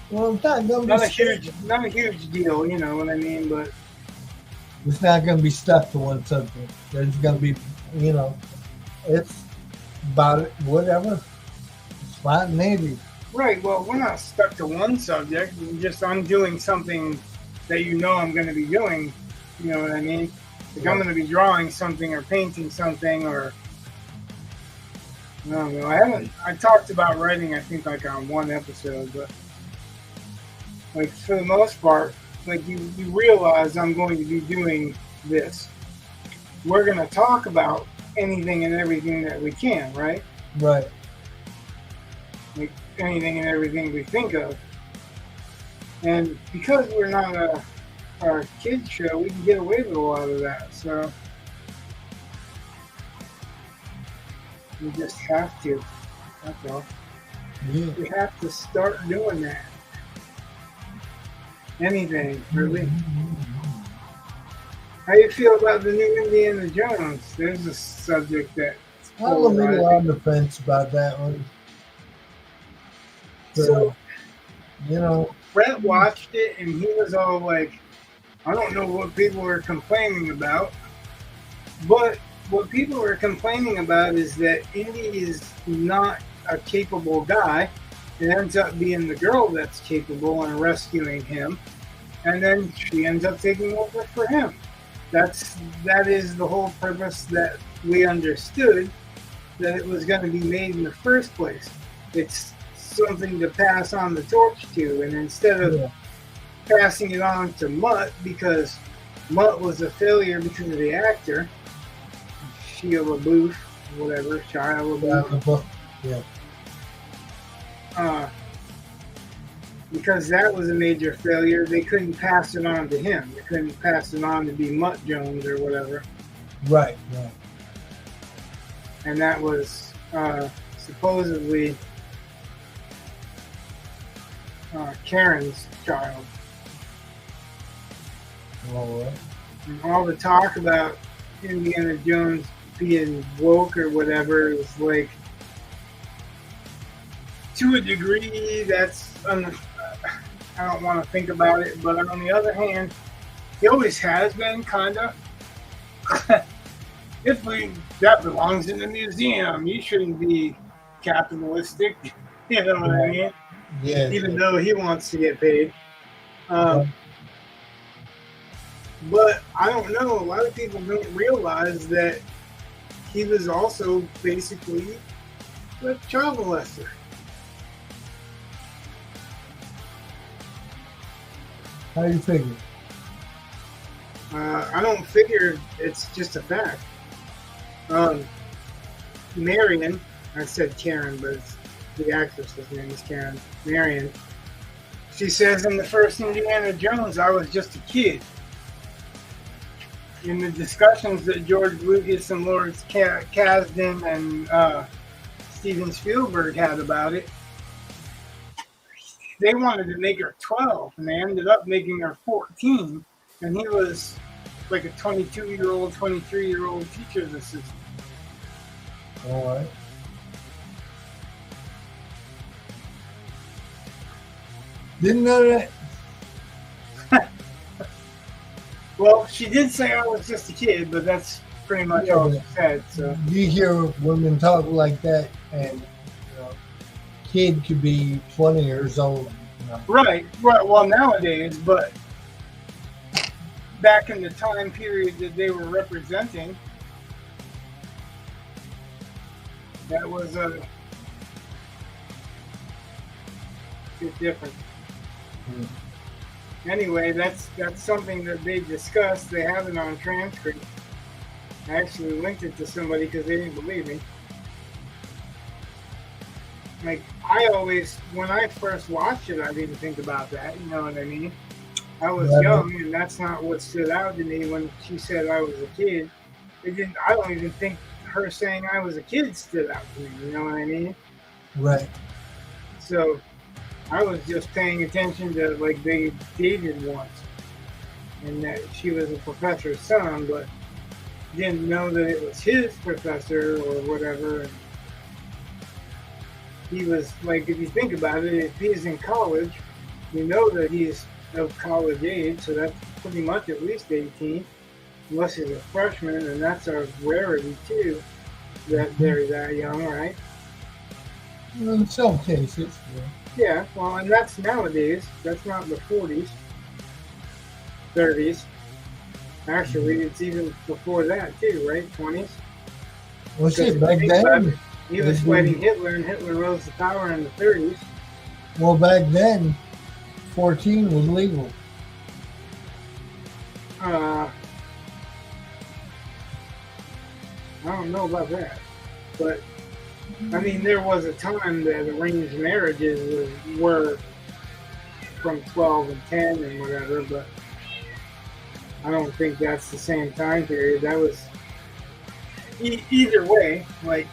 Well, it's not gonna Not a huge deal, you know what I mean? But it's not going to be stuck to one subject. There's going to be, you know, it's about it, whatever. Spontaneity. right, well, we're not stuck to one subject. I'm doing something that you know I'm going to be doing. You know what I mean? Like, I'm going to be drawing something or painting something, or I don't know. I talked about writing, I think, like on one episode, but like for the most part, like you realize I'm going to be doing this. We're going to talk about anything and everything that we can, right? Right. Like anything and everything we think of. And because we're not a kids show, we can get away with a lot of that. So we just have to. That's all. Yeah. We have to start doing that. Anything, really. How you feel about the new Indiana Jones? There's a subject that's I'm a little on the fence about that one. So, you know, Brett watched it and he was all like, I don't know what people are complaining about, but what people are complaining about is that Indy is not a capable guy. It ends up being the girl that's capable and rescuing him, and then she ends up taking over for him. That is the whole purpose that we understood that it was going to be made in the first place. It's something to pass on the torch to, and instead of passing it on to Mutt, because Mutt was a failure because of the actor, Shia LaBeouf, whatever, Shia LaBeouf. yeah. because that was a major failure, they couldn't pass it on to him. They couldn't pass it on to be Mutt Jones or whatever. Right. And that was supposedly Karen's child. All right. And all the talk about Indiana Jones being woke or whatever is like, to a degree, that's I don't want to think about it, but on the other hand, he always has been kind of. That belongs in the museum, you shouldn't be capitalistic. You know what I mean? Yeah. Even though he wants to get paid. But I don't know. A lot of people don't realize that he was also basically a child molester. How do you figure? I don't figure, it's just a fact. Marion, I said Karen, but the actress's name is Karen. Marion. She says in the first Indiana Jones, I was just a kid. In the discussions that George Lucas and Lawrence Kasdan and Steven Spielberg had about it, they wanted to make her 12, and they ended up making her 14, and he was like a 22-year-old, 23-year-old teacher's assistant. All right. Didn't know that. Well, she did say I was just a kid, but that's pretty much all she said. So you hear women talk like that, and kid could be 20 years old. Right. Well, nowadays, but back in the time period that they were representing, that was a bit different. Anyway, that's something that they discussed. They have it on transcript. I actually linked it to somebody because they didn't believe me. Like, I always, when I first watched it, I didn't think about that. You know what I mean? I was young, and that's not what stood out to me when she said I was a kid. I don't even think her saying I was a kid stood out to me. You know what I mean? Right. So I was just paying attention to, like, they dated once, and that she was a professor's son, but didn't know that it was his professor or whatever. And he was, like, if you think about it, if he's in college, you know that he's of college age, so that's pretty much at least 18, unless he's a freshman, and that's a rarity too, that they're that young, right? In some cases, yeah. Well, and that's nowadays. That's not the 40s, 30s. Actually, it's even before that too, right? 20s. Well, shit, back then he was fighting Hitler, and Hitler rose to power in the 30s. Well, back then, 14 was legal. I don't know about that, but I mean, there was a time that arranged marriages were from 12 and 10 and whatever, but I don't think that's the same time period. That was either way, like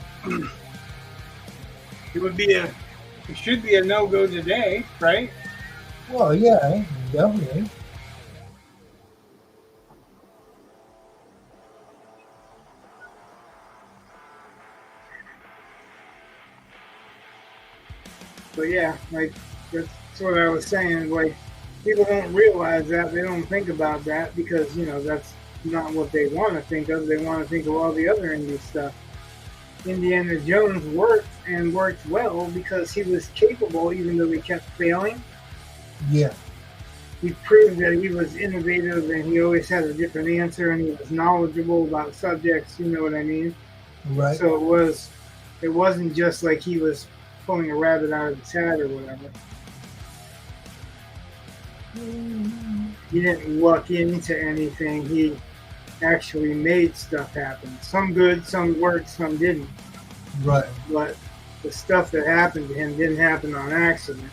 it should be a no-go today, right? Well, yeah, definitely. But yeah, like, that's what I was saying. Like, people don't realize that. They don't think about that because, that's not what they want to think of. They want to think of all the other indie stuff. Indiana Jones worked and worked well because he was capable, even though he kept failing. Yeah. He proved that he was innovative and he always had a different answer and he was knowledgeable about subjects, you know what I mean? Right. So it wasn't just like he was pulling a rabbit out of his hat or whatever. He didn't luck into anything. He actually made stuff happen. Some good, some worked, some didn't. Right. But the stuff that happened to him didn't happen on accident.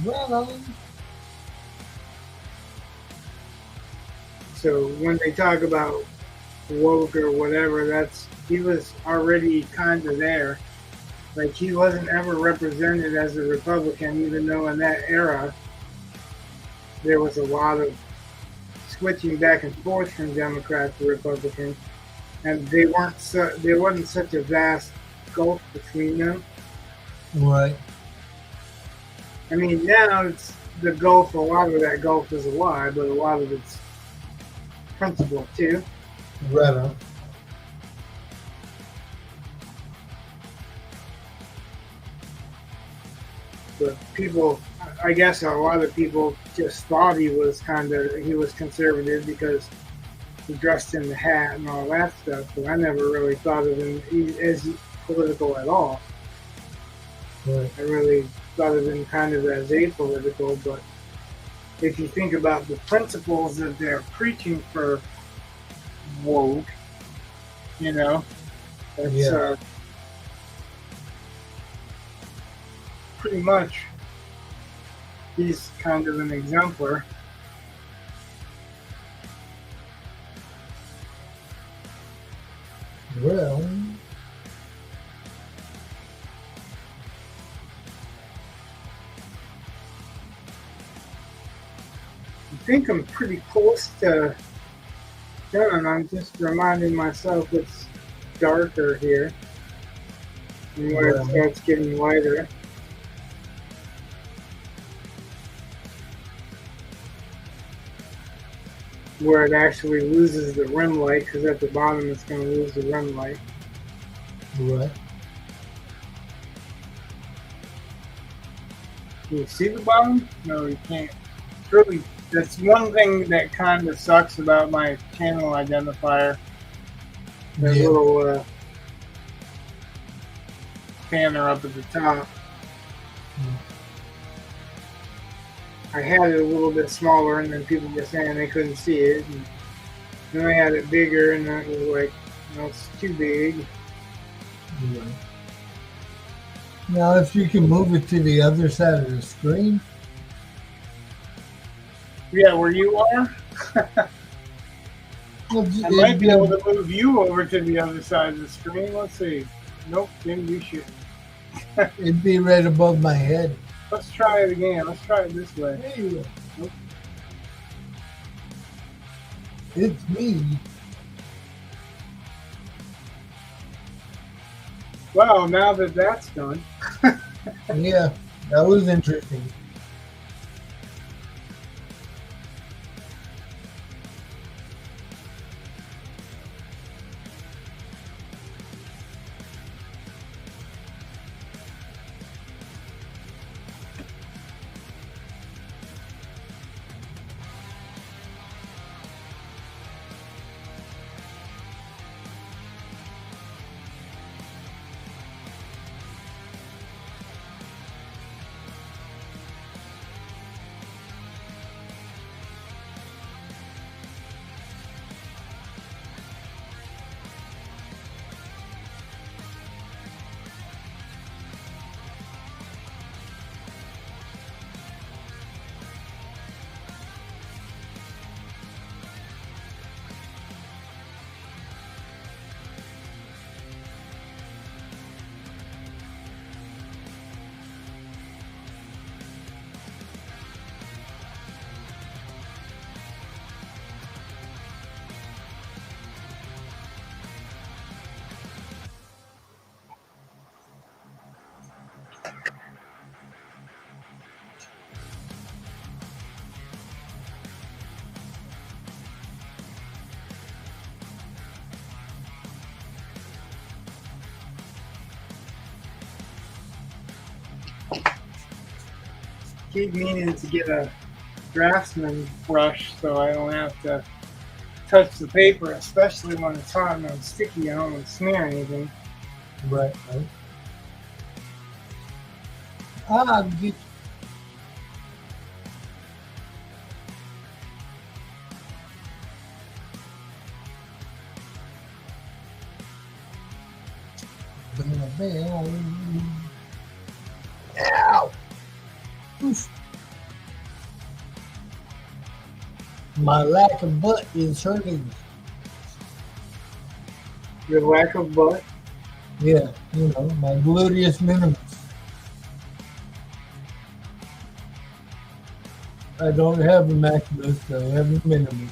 Well, So when they talk about woke or whatever, he was already kind of there. Like he wasn't ever represented as a Republican, even though in that era there was a lot of switching back and forth from Democrat to Republican, and there wasn't such a vast gulf between them. right. I mean, now it's the gulf. A lot of that gulf is a lie, but a lot of it's principle too. Right on. But people, I guess a lot of people just thought he was conservative because he dressed in the hat and all that stuff. But I never really thought of him as political at all. Right. I really thought of him kind of as apolitical. But if you think about the principles that they're preaching for woke, that's Yeah. Pretty much he's kind of an exemplar. Well, I think I'm pretty close to done. I'm just reminding myself it's darker here and where it starts getting lighter. Where it actually loses the rim light, because at the bottom it's going to lose the rim light. right. Can you see the bottom? No, you can't. Really, that's one thing that kind of sucks about my channel identifier. That Yeah. little banner up at the top. I had it a little bit smaller, and then people were saying they couldn't see it. And then I had it bigger, and then it was like, it's too big. Yeah. Now, if you can move it to the other side of the screen. Yeah, where you are? Well, I might be able to move you over to the other side of the screen. Let's see. Nope, then you should. It'd be right above my head. Let's try it again. Let's try it this way. There you go. Nope. It's me. Wow, now that that's done. Yeah, that was interesting. Keep meaning to get a draftsman brush so I don't have to touch the paper, especially when it's hot and I'm sticky. I don't want to smear anything. Right. Ah, get Ow! Oof. My lack of butt is hurting. Your lack of butt. Yeah, my gluteus minimus. I don't have a maximus, I have a minimus.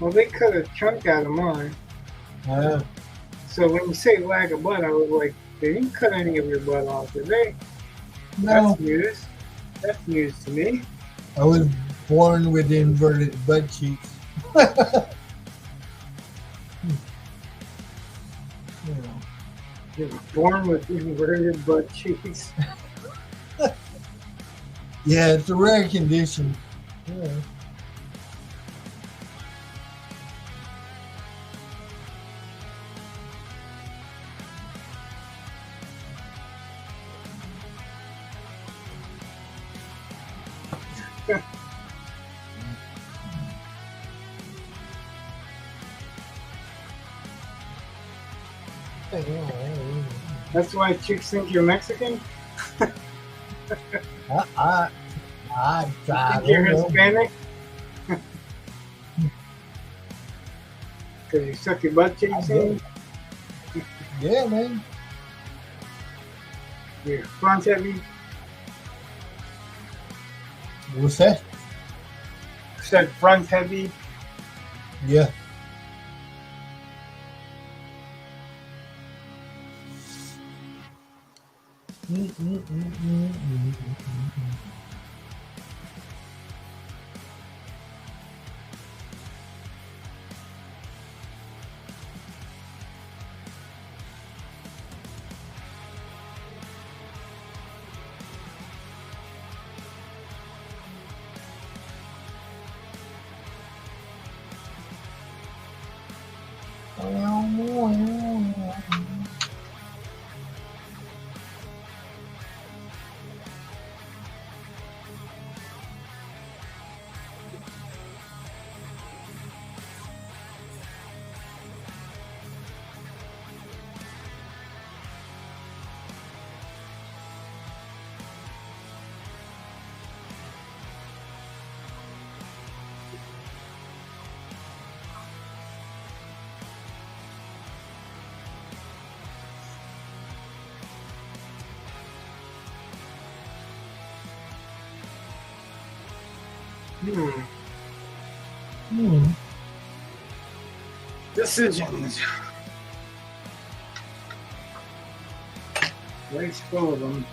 Well, they cut a chunk out of mine. So when you say lack of butt, I was like, they didn't cut any of your butt off, did they? No, That's news. That's news to me. I was born with inverted butt cheeks. You were born with inverted butt cheeks. Yeah, it's a rare condition. Yeah. That's why chicks think you're Mexican? I Think you're don't know. Hispanic? Because you suck your butt cheeks in? Yeah, man. You're front heavy? What's that? Said front heavy? Yeah. Decisions. Life's full of them.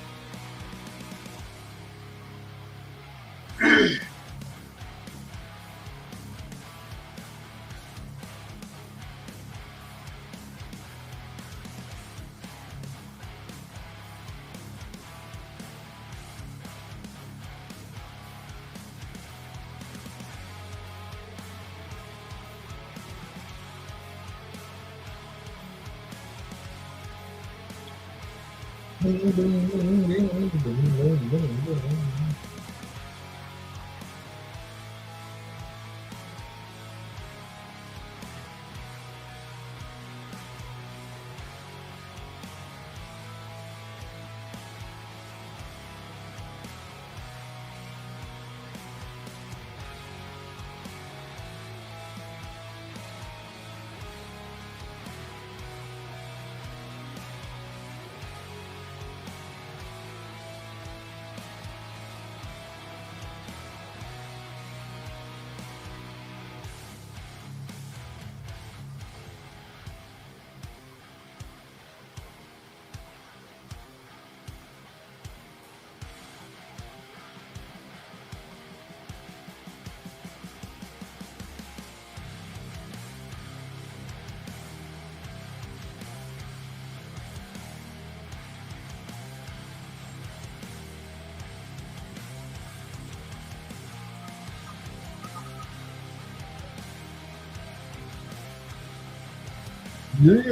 Yeah.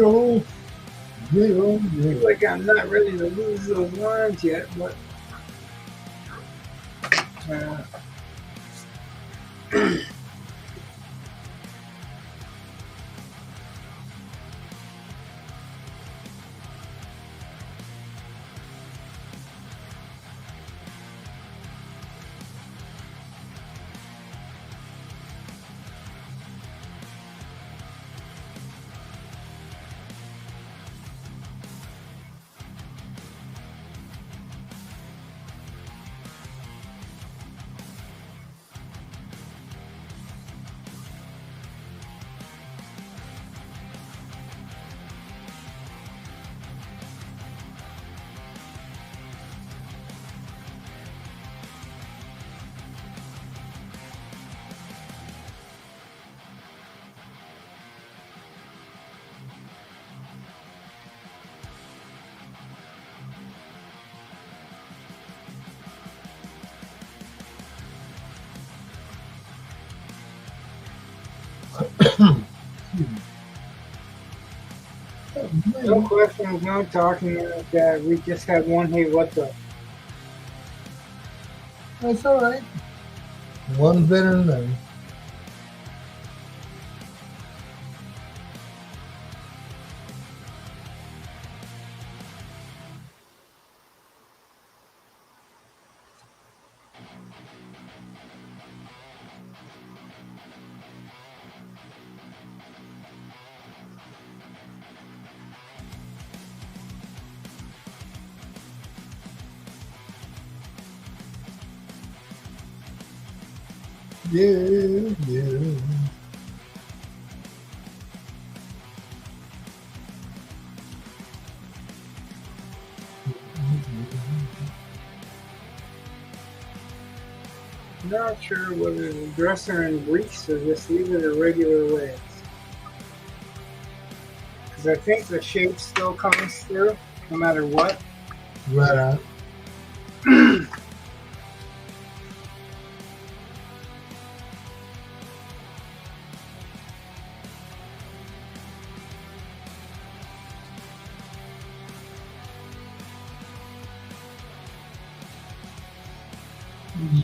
feel like I'm not ready to lose those lines yet, but Excuse me. Oh, No man. questions, no talking like that. We just had one, hey, what's up? That's all right. One's better than another. Yeah, yeah. Not sure whether to dress her in grease or just leave it a regular legs. Because I think the shape still comes through, no matter what. Right on.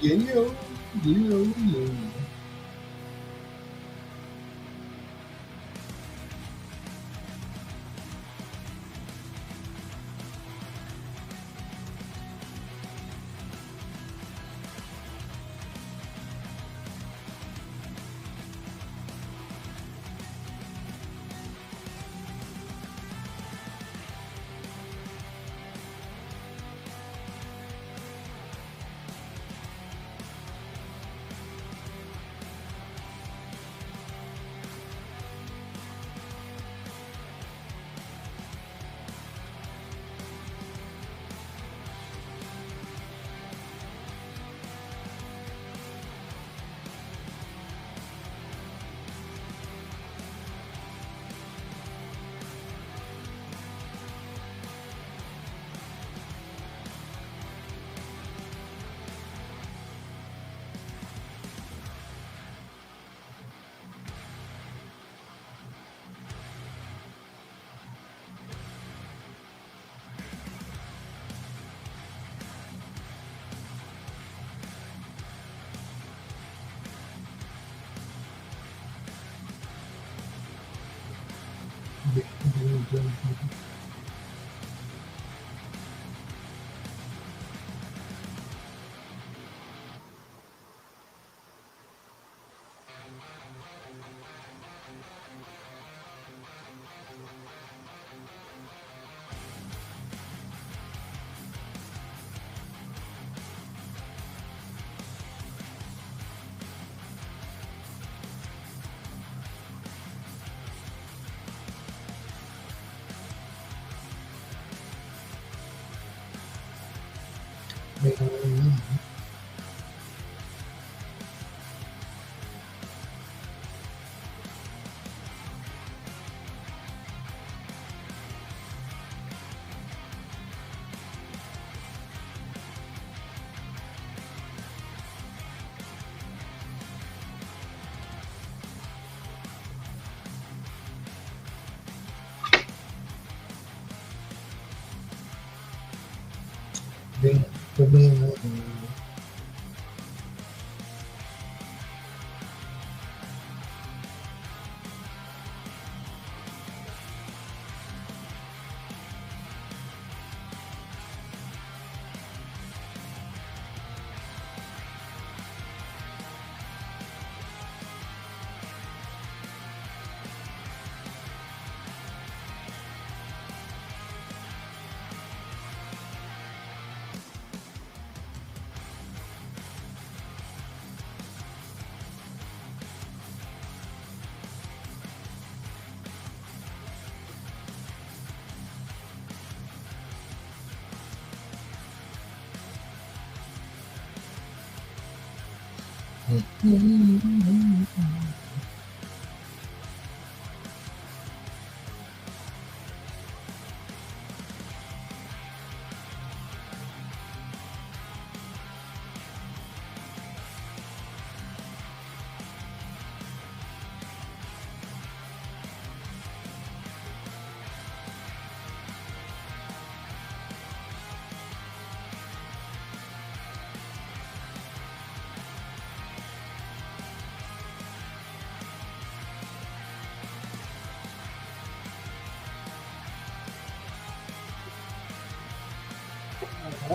Yeah, yeah, yeah.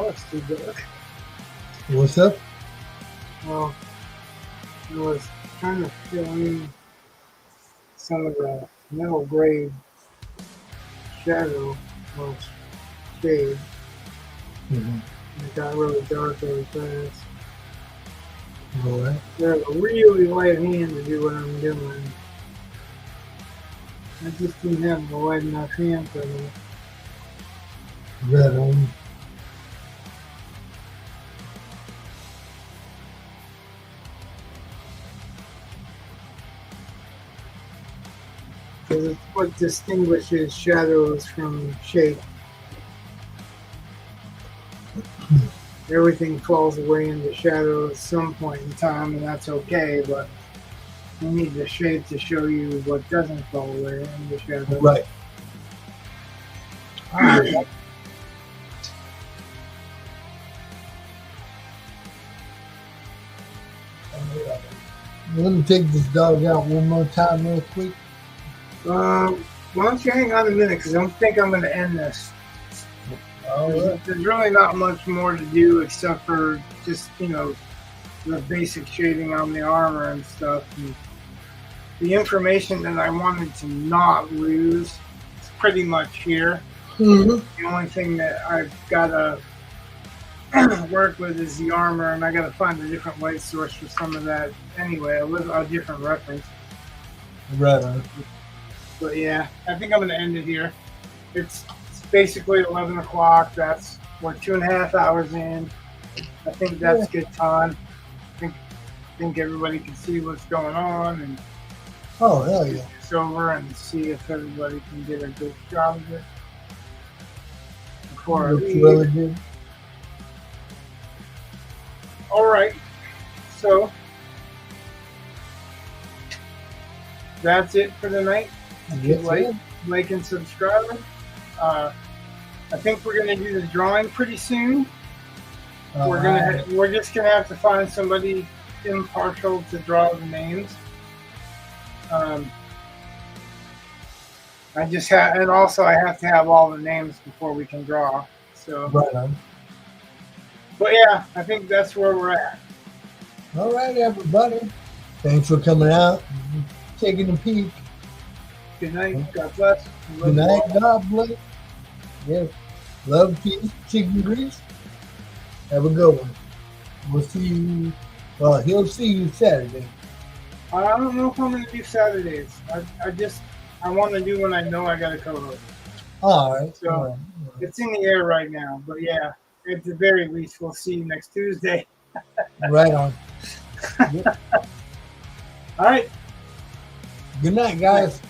Oh, it's too dark. What's up? Well, I was trying to fill in some of the middle grade shadow or shade. Mm-hmm. It got really dark really fast. All right. There's a really light hand to do what I'm doing. I just didn't have the light enough hand for me. Right on. Because it's what distinguishes shadows from shape. Everything falls away into shadow at some point in time, and that's okay, but you need the shape to show you what doesn't fall away into shadow. Right. Let me take this dog out one more time real quick. Why don't you hang on a minute, because I don't think I'm going to end this. There's really not much more to do except for just, the basic shading on the armor and stuff. And the information that I wanted to not lose is pretty much here. Mm-hmm. The only thing that I've got to work with is the armor, and I got to find a different light source for some of that anyway, a different reference. Right on. But yeah, I think I'm going to end it here. It's basically 11 o'clock. We're 2.5 hours in. I think that's good time. I think everybody can see what's going on and Oh, hell yeah. it's over and see if everybody can get a good job of it before I Looks leave. really good. All right, so that's it for the night. Yes, Like and subscribe. I think we're gonna do the drawing pretty soon. We're just gonna have to find somebody impartial to draw the names. And also I have to have all the names before we can draw. So, right on. but yeah, I think that's where we're at. All right, everybody. Thanks for coming out, taking a peek. Good night. God bless. Good night. God bless. Yes. Love, peace, chicken grease. Have a good one. We'll see you. Well, he'll see you Saturday. I don't know if I'm going to do Saturdays. I want to do when I know I got a co-host. All right. So all right. It's in the air right now. But yeah, at the very least, we'll see you next Tuesday. Right on. Yep. All right. Good night, guys.